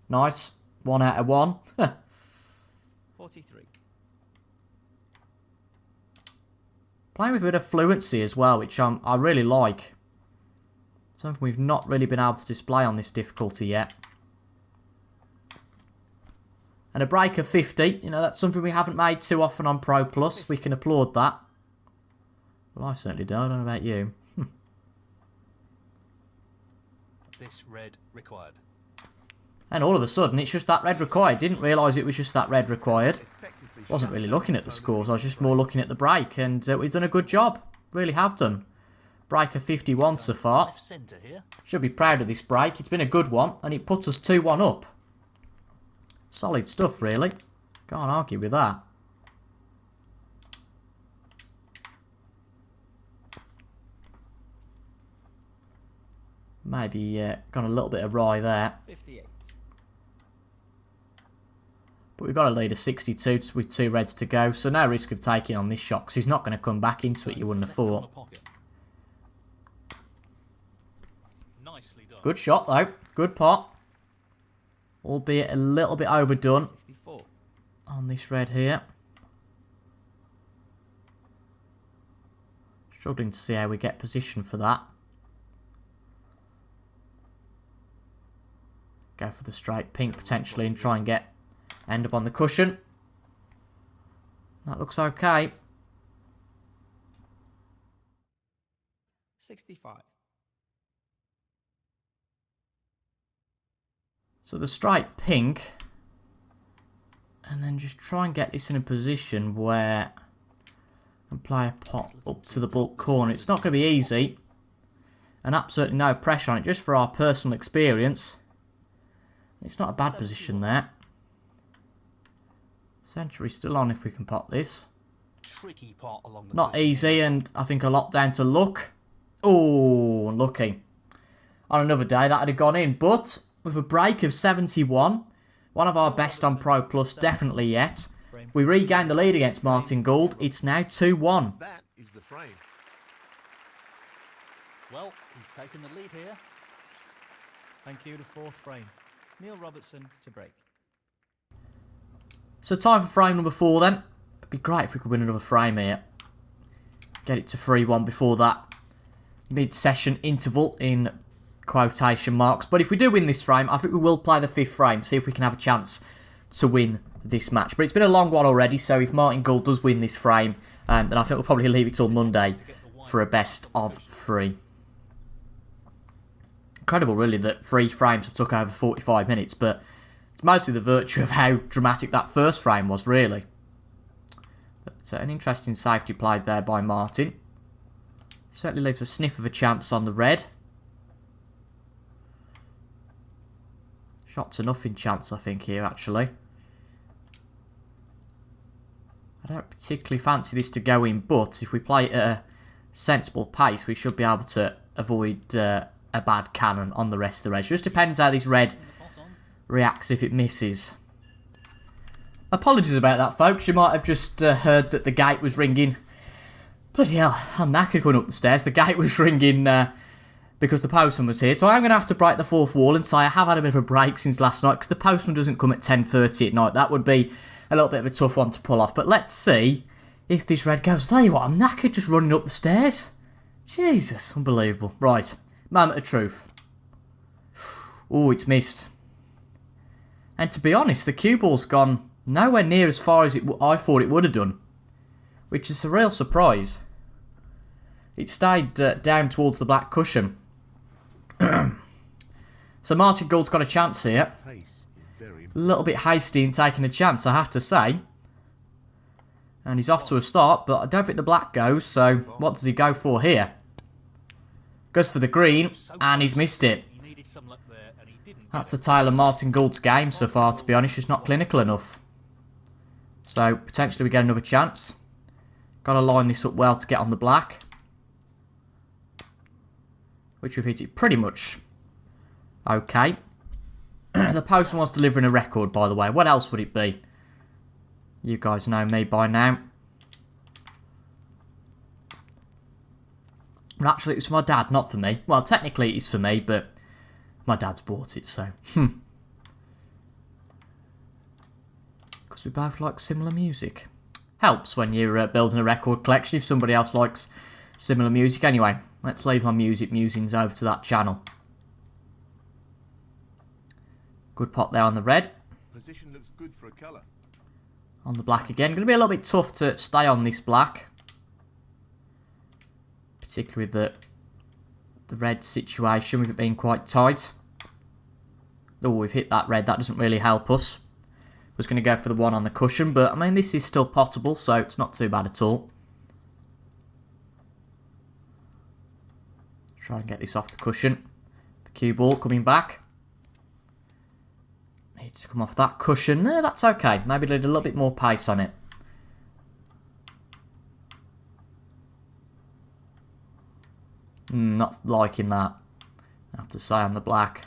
Nice. 1 out of 1. 43. Playing with a bit of fluency as well, which I really like. Something we've not really been able to display on this difficulty yet. And a break of 50, you know, that's something we haven't made too often on Pro Plus. We can applaud that. Well, I certainly do. I don't know about you. This red required. And all of a sudden, it's just that red required. Didn't realise it was just that red required. Effectively Wasn't shut really down looking the at the opponent's scores. I was just more looking at the break. And we've done a good job. Really have done. Break of 51 so far. Left centre here. Should be proud of this break. It's been a good one. And it puts us 2-1 up. Solid stuff, really. Can't argue with that. Maybe gone a little bit awry there. 58. But we've got a lead of 62 with 2 reds to go, so no risk of taking on this shot, because he's not going to come back into it, you wouldn't have thought. Nicely done. Good shot, though. Good pot. Albeit a little bit overdone 64. on this red here. Struggling to see how we get position for that. Go for the straight pink potentially and try and end up on the cushion. That looks okay. 65. So the straight pink, and then just try and get this in a position where I can play a pot up to the bulk corner. It's not going to be easy, and absolutely no pressure on it, just for our personal experience. It's not a bad position there. Century still on if we can pot this. Tricky pot along the Not cushion. easy, and I think a lot down to luck. Oh, unlucky. On another day that would have gone in, but with a break of 71, one of our best on Pro Plus definitely yet, we regained the lead against Martin Gould. It's now 2-1. That is the frame. Well, he's taken the lead here. Thank you, the 4th frame. Neil Robertson to break. So time for frame number 4 then. It'd be great if we could win another frame here. Get it to 3-1 before that mid-session interval in quotation marks. But if we do win this frame, I think we will play the 5th frame, see if we can have a chance to win this match. But it's been a long one already, so if Martin Gould does win this frame, then I think we'll probably leave it till Monday for a best of 3. Incredible really that 3 frames have took over 45 minutes, but it's mostly the virtue of how dramatic that first frame was, really. But an interesting safety played there by Martin. Certainly leaves a sniff of a chance on the red. Shot to nothing chance, I think, here, actually. I don't particularly fancy this to go in, but if we play it at a sensible pace, we should be able to avoid a bad cannon on the rest of the red. Just depends how this red reacts if it misses. Apologies about that, folks. You might have just heard that the gate was ringing. Bloody hell, I'm knackered going up the stairs. The gate was ringing because the postman was here. So I'm going to have to break the 4th wall and say I have had a bit of a break since last night because the postman doesn't come at 10:30 at night. That would be a little bit of a tough one to pull off. But let's see if this red goes. I'll tell you what, I'm knackered just running up the stairs. Jesus, unbelievable. Right, moment of truth. Oh, it's missed. And to be honest, the cue ball's gone nowhere near as far as I thought it would have done, which is a real surprise. It stayed down towards the black cushion. So Martin Gould's got a chance here. Pace is very A little bit hasty in taking a chance, I have to say. And he's off to a start, but I don't think the black goes, so what does he go for here? Goes for the green, and he's missed it. He needed some luck there, and he didn't. That's the tale of Martin Gould's game so far, to be honest. Just not clinical enough. So, potentially we get another chance. Got to line this up well to get on the black. Which we've hit it pretty much okay. The postman was delivering a record, by the way. What else would it be? You guys know me by now. But actually, it's my dad, not for me. Well, technically it's for me, but my dad's bought it, so. Because we both like similar music. Helps when you're building a record collection if somebody else likes similar music. Anyway, let's leave our music musings over to that channel. Good pot there on the red. position looks good for a colour. On the black again. Going to be a little bit tough to stay on this black. Particularly with the red situation, with it being quite tight. Oh, we've hit that red. That doesn't really help us. Was going to go for the one on the cushion, but I mean, this is still potable, so it's not too bad at all. Try and get this off the cushion. The cue ball coming back. Needs to come off that cushion. No, that's okay. Maybe need a little bit more pace on it. Not liking that. I'll to say on the black.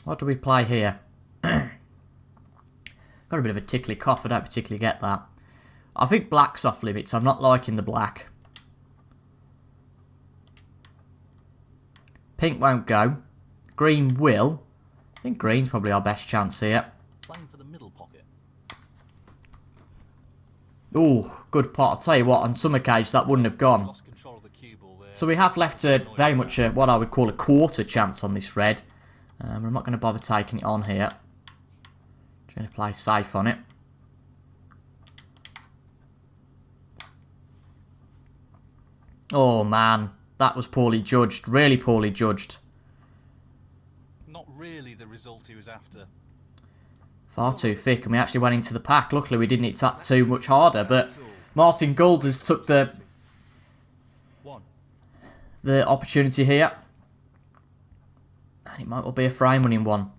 What do we play here? Got a bit of a tickly cough, I don't particularly get that. I think black's off limits, I'm not liking the black. Pink won't go. Green will. I think green's probably our best chance here. Playing for the middle pocket. Ooh, good pot. I'll tell you what, on some occasions that wouldn't have gone. Lost control of the cue ball there. So we have left very much what I would call a quarter chance on this red. I'm not going to bother taking it on here. Just going to play safe on it. Oh man, that was poorly judged. Really poorly judged. Not really the result he was after. Far too thick, and we actually went into the pack. Luckily we didn't hit that too much harder, but Martin Gould has took the opportunity here. And it might well be a frame winning one.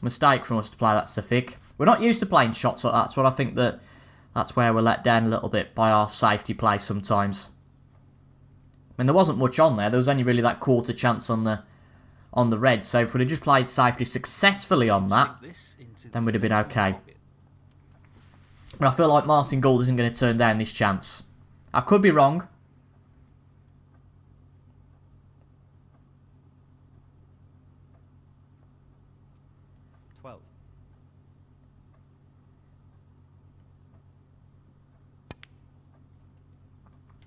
Mistake from us to play that so thick. We're not used to playing shots like that. That's what I think that's where we're let down a little bit by our safety play sometimes. I mean, there wasn't much on there. There was only really that quarter chance on the red. So if we'd have just played safety successfully on that, then we'd have been okay. But I feel like Martin Gould isn't going to turn down this chance. I could be wrong.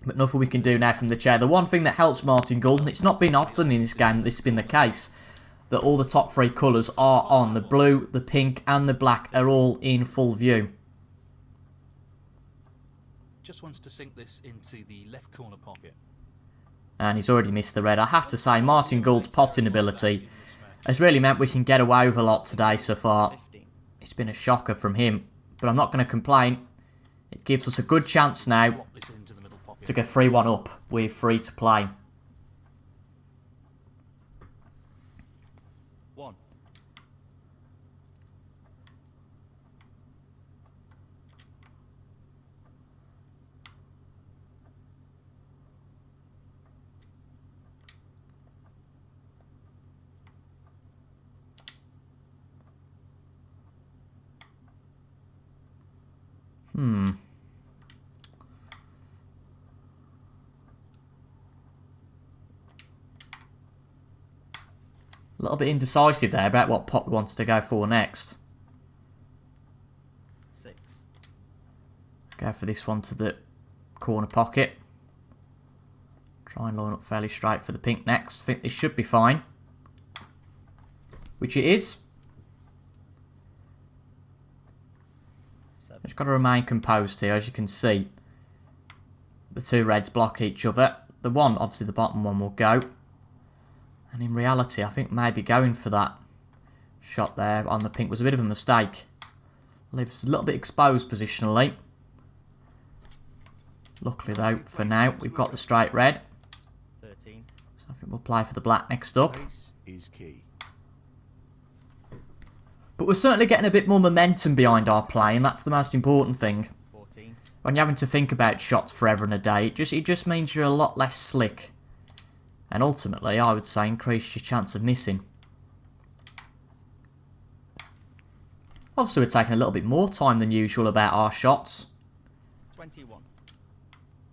But nothing we can do now from the chair. The one thing that helps Martin Gould, and it's not been often in this game that this has been the case, that all the top three colours are on. The blue, the pink and the black are all in full view. Just wants to sink this into the left corner pocket. And he's already missed the red. I have to say, Martin Gould's potting ability has really meant we can get away with a lot today so far. It's been a shocker from him, but I'm not going to complain. It gives us a good chance now to go 3-1 up with 3 to play. A little bit indecisive there about what pot we wanted to go for next. 6. Go for this one to the corner pocket. Try and line up fairly straight for the pink next. Think this should be fine. Which it is. Just got to remain composed here, as you can see. The two reds block each other. The one, obviously the bottom one, will go. And in reality, I think maybe going for that shot there on the pink was a bit of a mistake. Leaves us a little bit exposed positionally. Luckily though, for now, we've got the straight red. 13. So I think we'll play for the black next up. Is key. But we're certainly getting a bit more momentum behind our play, and that's the most important thing. 14. When you're having to think about shots forever and a day, it just means you're a lot less slick. And ultimately, I would say, increase your chance of missing. Obviously, we're taking a little bit more time than usual about our shots. 21.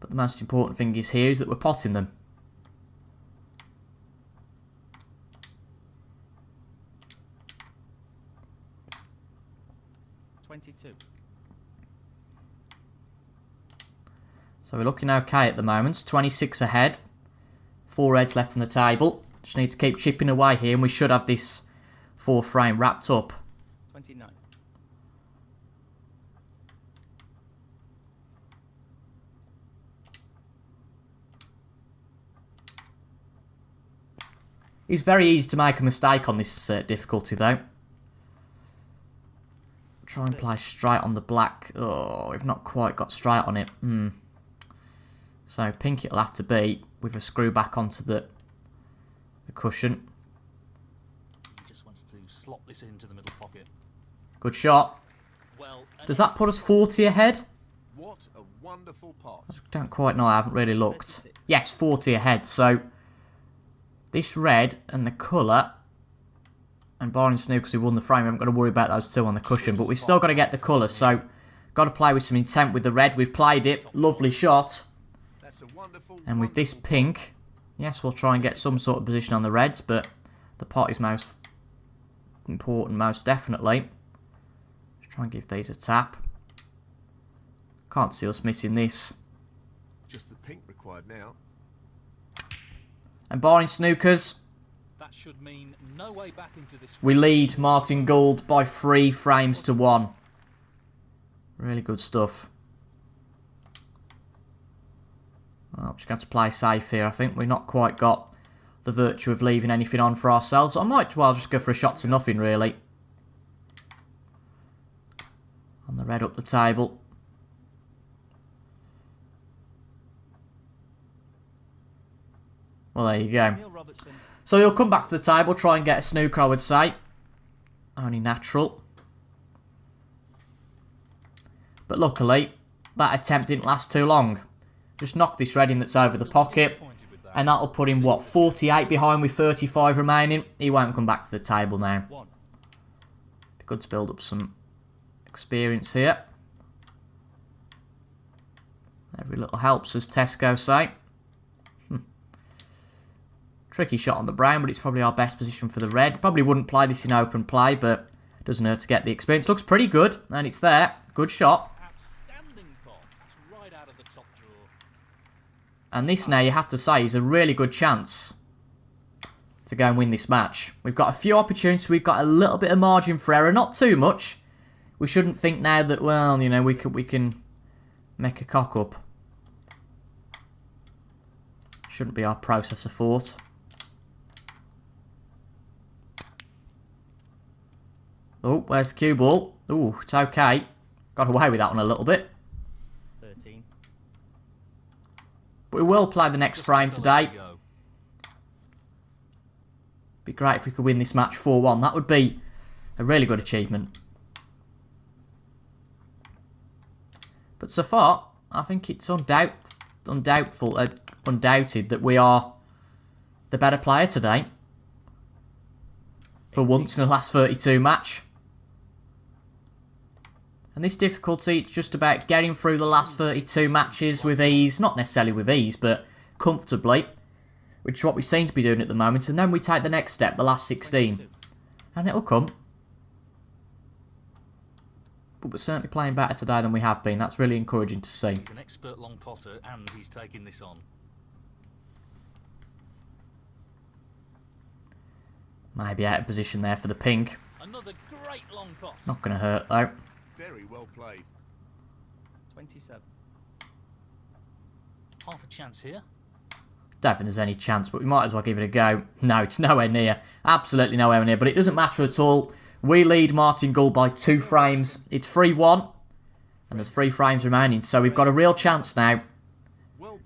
But the most important thing here is that we're potting them. So we're looking okay at the moment. 26 ahead. 4 reds left on the table. Just need to keep chipping away here and we should have this 4th frame wrapped up. 29. It's very easy to make a mistake on this difficulty though. Try and play straight on the black. Oh, we've not quite got straight on it. So pink it'll have to be with a screw back onto the cushion. He just wants to slot this into the middle pocket. Good shot. Well, Does that put us 40 ahead? What a wonderful pot. I don't quite know, I haven't really looked. Yes, 40 ahead, so this red and the colour, and barring Snooker who won the frame, we haven't got to worry about those two on the cushion, but we've still got to get the colour, so got to play with some intent with the red. We've played it, lovely shot. That's a wonderful, And with this pink, yes, we'll try and get some sort of position on the reds, but the pot is most important, most definitely. Let's try and give these a tap. Can't see us missing this. just the pink required now. And barring Snookers, That should mean no way back into this. we lead Martin Gould by 3 frames to 1. Really good stuff. Well, just going to play safe here, I think. We've not quite got the virtue of leaving anything on for ourselves. I might well just go for a shot to nothing, really. On the red up the table. Well, there you go. Neil Robertson. So he'll come back to the table, try and get a snooker, I would say. Only natural. But luckily, that attempt didn't last too long. Just knock this red in that's over the pocket. And that'll put him, what, 48 behind with 35 remaining. He won't come back to the table now. Be good to build up some experience here. Every little helps, as Tesco say. Tricky shot on the brown, but it's probably our best position for the red. Probably wouldn't play this in open play, but doesn't hurt to get the experience. Looks pretty good, and it's there. Good shot. Outstanding pot. It's right out of the top drawer. And this now, you have to say, is a really good chance to go and win this match. We've got a few opportunities. We've got a little bit of margin for error. Not too much. We shouldn't think now that, well, you know, we can make a cock up. Shouldn't be our process of thought. Oh, where's the cue ball? Oh, it's okay. Got away with that one a little bit. 13. But we will play the next frame today. Go. Be great if we could win this match 4-1. That would be a really good achievement. But so far, I think it's undoubted that we are the better player today. For once in the last 32 match. And this difficulty, it's just about getting through the last 32 matches with ease. Not necessarily with ease, but comfortably. Which is what we seem to be doing at the moment. And then we take the next step, the last 16. And it'll come. But we're certainly playing better today than we have been. That's really encouraging to see. He's an expert long potter, and he's taking this on. Maybe out of position there for the pink. Another great long pot. Not going to hurt though. Very well played. 27. Half a chance here. Don't think there's any chance, but we might as well give it a go. No, it's nowhere near. Absolutely nowhere near, but it doesn't matter at all. We lead Martin Gould by 2 frames. It's 3-1, and there's 3 frames remaining, so we've got a real chance now.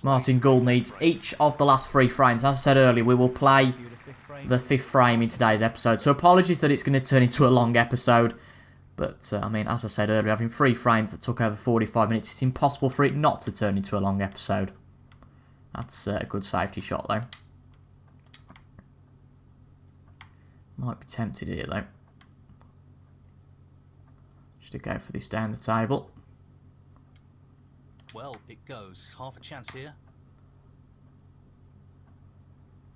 Martin Gould needs each of the last 3 frames. As I said earlier, we will play the 5th frame in today's episode, so apologies that it's going to turn into a long episode. But, I mean, as I said earlier, having 3 frames that took over 45 minutes, it's impossible for it not to turn into a long episode. That's a good safety shot, though. Might be tempted here, though. Just to go for this down the table. Well, it goes. Half a chance here.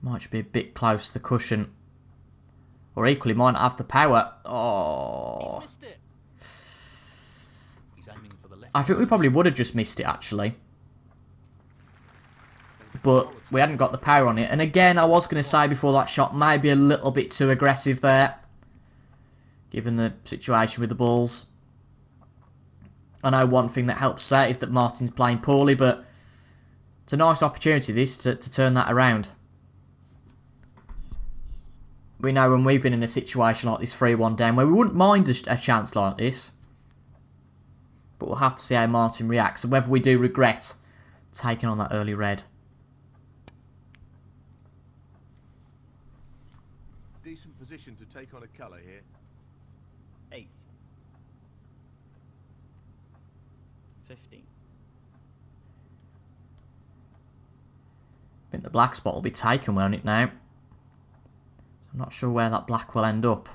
Might just be a bit close to the cushion. Or equally, might not have the power. Oh. He's missed it. He's aiming for the left. I think we probably would have just missed it, actually. But we hadn't got the power on it. And again, I was going to say before that shot, maybe a little bit too aggressive there. Given the situation with the balls. I know one thing that helps set is that Martin's playing poorly, but it's a nice opportunity, this, to turn that around. We know when we've been in a situation like this 3-1 down, where we wouldn't mind a chance like this. But we'll have to see how Martin reacts, and whether we do regret taking on that early red. Decent position to take on a colour here. 8. 15. think the black spot will be taken, won't it now? I'm not sure where that black will end up.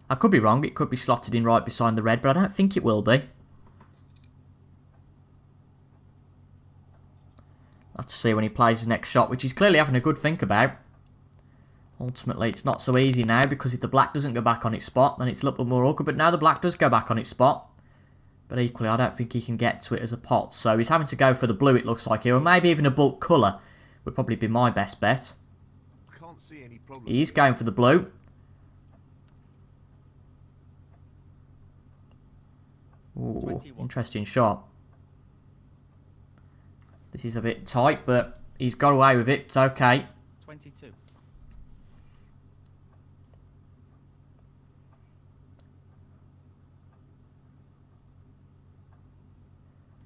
I could be wrong. It could be slotted in right beside the red, but I don't think it will be. Let's see when he plays the next shot, which he's clearly having a good think about. Ultimately, it's not so easy now, because if the black doesn't go back on its spot, then it's a little bit more awkward. But now the black does go back on its spot. But equally, I don't think he can get to it as a pot. So he's having to go for the blue, it looks like here. Or maybe even a bulk colour would probably be my best bet. Can't see any problem. He's going for the blue. Ooh, 21. interesting shot. This is a bit tight, but he's got away with it. It's okay. 22.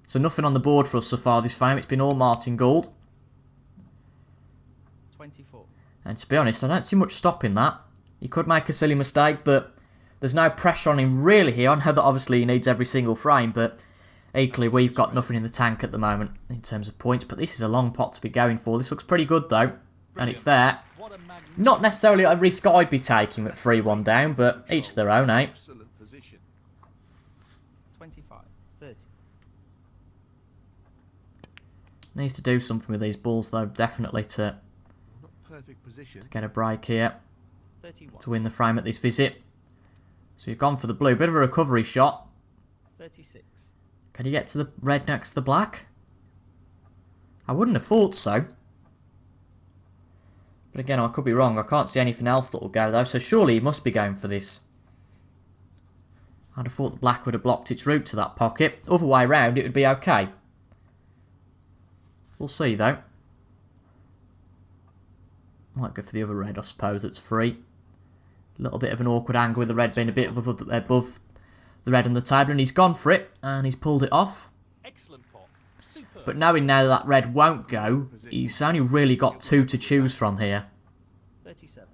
So nothing on the board for us so far this frame. It's been all Martin Gould. 24. And to be honest, I don't see much stopping that. He could make a silly mistake, but there's no pressure on him really here. I know that obviously he needs every single frame, but equally we've got nothing in the tank at the moment in terms of points. But this is a long pot to be going for. This looks pretty good though, and it's there. Not necessarily a risk I'd be taking at 3-1 down, but each their own, eh? Excellent position. 25. 30. Needs to do something with these balls though, definitely to Not perfect position. get a break here 31. to win the frame at this visit. So you've gone for the blue. Bit of a recovery shot. 36. Can you get to the red next to the black? I wouldn't have thought so. But again, I could be wrong. I can't see anything else that will go though, so surely he must be going for this. I'd have thought the black would have blocked its route to that pocket. Other way round, it would be okay. We'll see though. Might go for the other red, I suppose, that's free. A little bit of an awkward angle with the red being a bit above the red on the table, and he's gone for it, and he's pulled it off. Excellent pot. Superb. But knowing now that red won't go, he's only really got two to choose from here. 37.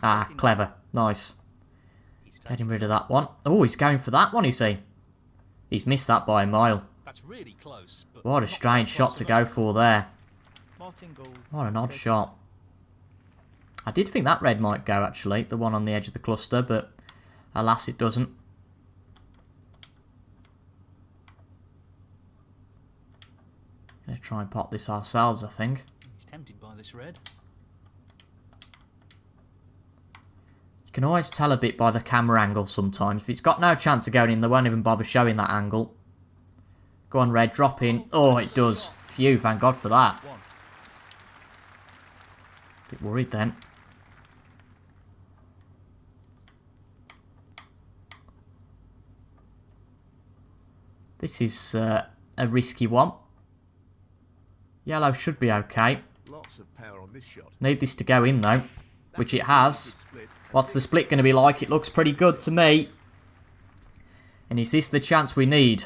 Ah, clever. Nice. Getting rid of that one. Oh, he's going for that one, is he? He's missed that by a mile. That's really close. But What a not strange quite shot close to enough. go for there. Martin Gould. What an odd shot. I did think that red might go, actually. The one on the edge of the cluster, but alas, it doesn't. Gonna try and pop this ourselves, I think. He's tempted by this red. You can always tell a bit by the camera angle sometimes. If it's got no chance of going in, they won't even bother showing that angle. Go on, red, drop in. Oh, it does. Phew, thank God for that. 1. Bit worried then. This is a risky one. Yellow should be okay. Lots of power on this shot. Need this to go in though, which it has. Split. What's the split going to be like? It looks pretty good to me. And is this the chance we need?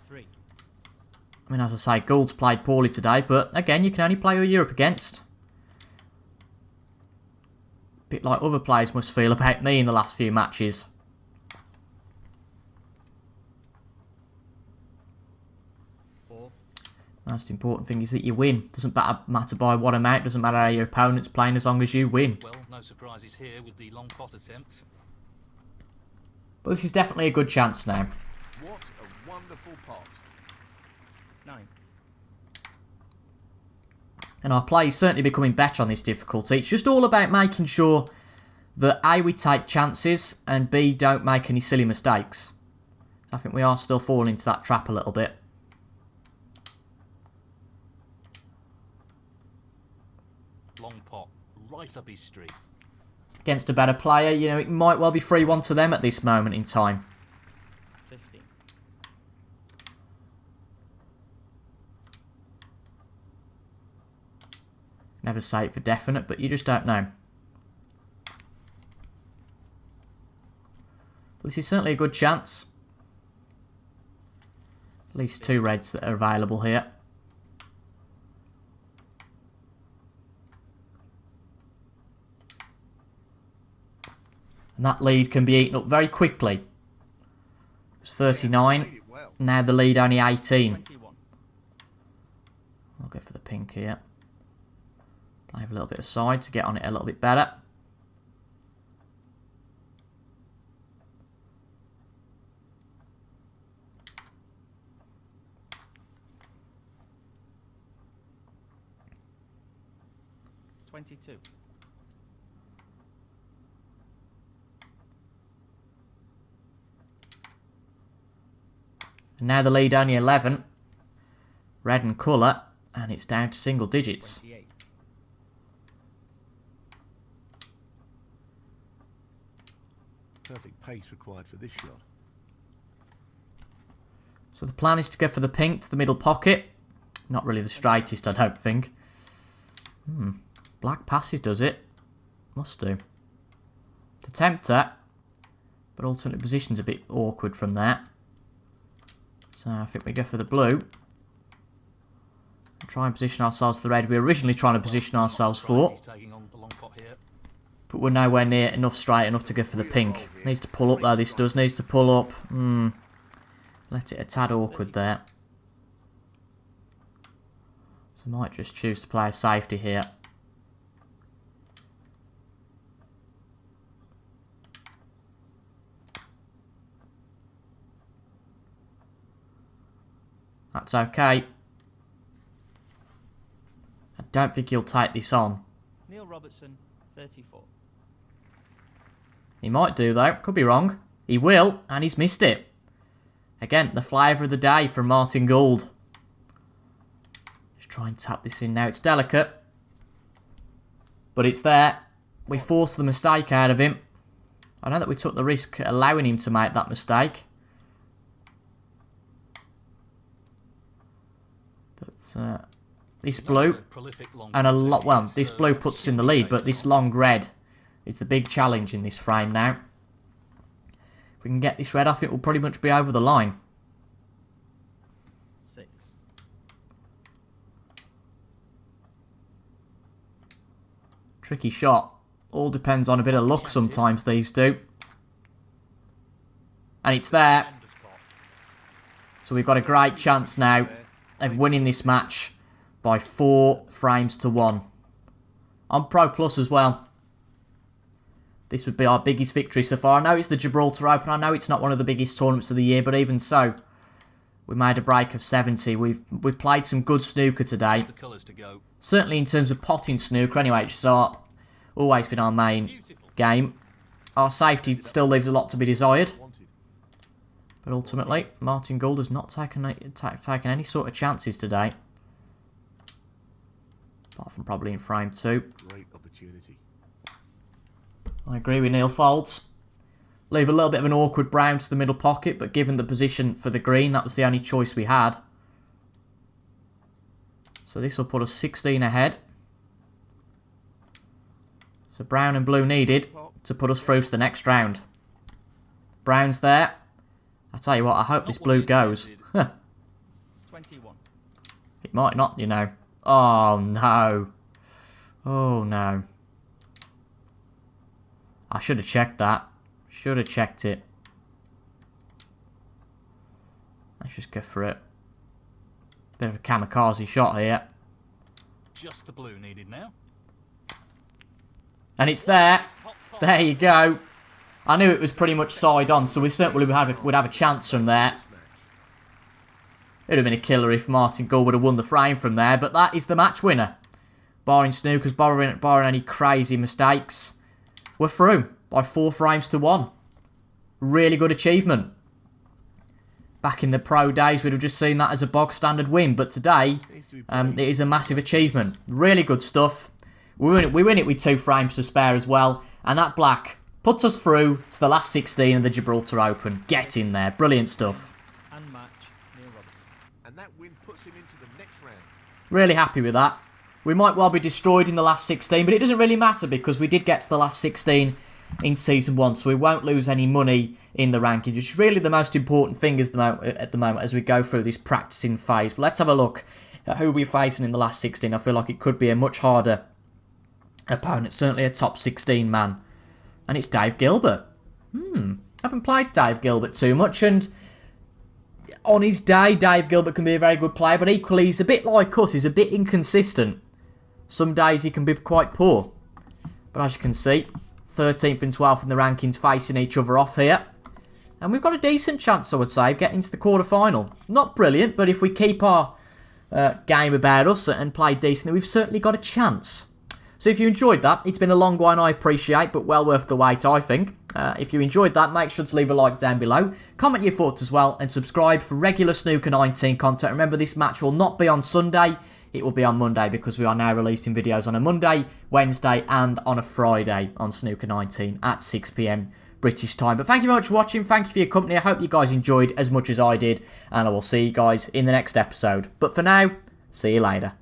3. I mean, as I say, Gould's played poorly today, but again, you can only play who you're up against. Bit like other players must feel about me in the last few matches. 4. Most important thing is that you win. Doesn't matter by what amount, doesn't matter how your opponent's playing as long as you win. Well, no surprises here with the long pot attempt. But this is definitely a good chance now. What a wonderful pot. 9. And our play is certainly becoming better on this difficulty. It's just all about making sure that A, we take chances, and B, don't make any silly mistakes. I think we are still falling into that trap a little bit. Long pot, right up his street. Against a better player, you know, it might well be 3-1 to them at this moment in time. 15. Never say it for definite, but you just don't know. But this is certainly a good chance. At least 2 reds that are available here. And that lead can be eaten up very quickly. It was 39. Played it well. Now the lead only 18. 21. pink here. Play a little bit aside to get on it a little bit better. Twenty-two. And now the lead only 11. Red in colour, and it's down to single digits. 28. Perfect pace required for this shot. So the plan is to go for the pink to the middle pocket. Not really the straightest, I don't think. Black passes, does it? Must do. To tempt it, but ultimately position's a bit awkward from there. So I think we go for the blue. And try and position ourselves for the red we were originally trying to position ourselves for. He's taking on the long pot here. But we're nowhere near enough straight enough to go for the pink. Needs to pull up though, this does. Needs to pull up. Let it a tad awkward there. So might just choose to play a safety here. That's okay. I don't think he'll take this on. Neil Robertson, 34. He might do though, could be wrong. He will, and he's missed it. Again, the flavour of the day from Martin Gould. Just try and tap this in now. It's delicate. But it's there. We forced the mistake out of him. I know that we took the risk allowing him to make that mistake. But this blue, and a lot, well, this blue puts us in the lead, but this long red is the big challenge in this frame now. If we can get this red off, it will pretty much be over the line. 6. Tricky shot. All depends on a bit of luck sometimes, these do. And it's there. So we've got a great chance now of winning this match by 4 frames to 1. On Pro Plus as well. This would be our biggest victory so far. I know it's the Gibraltar Open. I know it's not one of the biggest tournaments of the year, but even so, we made a break of 70. We've played some good snooker today. The colours to go. Certainly in terms of potting snooker anyway, which has always been our main game. Our safety still leaves a lot to be desired. But ultimately, Martin Gould has not taken any sort of chances today. Apart from probably in frame 2. Great opportunity. I agree with Neil Folds. Leave a little bit of an awkward brown to the middle pocket, but given the position for the green, that was the only choice we had. So this will put us 16 ahead. So brown and blue needed to put us through to the next round. Brown's there. I tell you what, I hope this blue goes. 21. It might not, you know. Oh no. Oh no. I should have checked that. Should have checked it. Let's just go for it. Bit of a kamikaze shot here. Just the blue needed now. And it's there. There you go. I knew it was pretty much side on, so we certainly would have a chance from there. It would have been a killer if Martin Gould would have won the frame from there, but that is the match winner. Barring snookers, barring any crazy mistakes, we're through by 4 frames to 1. Really good achievement. Back in the pro days, we'd have just seen that as a bog standard win, but today, it is a massive achievement. Really good stuff. We win it with 2 frames to spare as well, and that black puts us through to the last 16 of the Gibraltar Open. Get in there. Brilliant stuff. And match, Neil Robertson. And that win puts him into the next round. Really happy with that. We might well be destroyed in the last 16, but it doesn't really matter because we did get to the last 16 in Season 1, so we won't lose any money in the rankings, which is really the most important thing at the moment as we go through this practicing phase. But let's have a look at who we're facing in the last 16. I feel like it could be a much harder opponent, certainly a top 16 man. And it's Dave Gilbert. I haven't played Dave Gilbert too much, and on his day, Dave Gilbert can be a very good player, but equally he's a bit like us. He's a bit inconsistent. Some days he can be quite poor. But as you can see, 13th and 12th in the rankings facing each other off here. And we've got a decent chance, I would say, of getting to the quarter-final. Not brilliant, but if we keep our game about us and play decently, we've certainly got a chance. So if you enjoyed that, it's been a long one, I appreciate, but well worth the wait, I think. If you enjoyed that, make sure to leave a like down below. Comment your thoughts as well, and subscribe for regular Snooker 19 content. Remember, this match will not be on Sunday. It will be on Monday, because we are now releasing videos on a Monday, Wednesday, and on a Friday on Snooker 19 at 6 PM British time. But thank you very much for watching. Thank you for your company. I hope you guys enjoyed as much as I did. And I will see you guys in the next episode. But for now, see you later.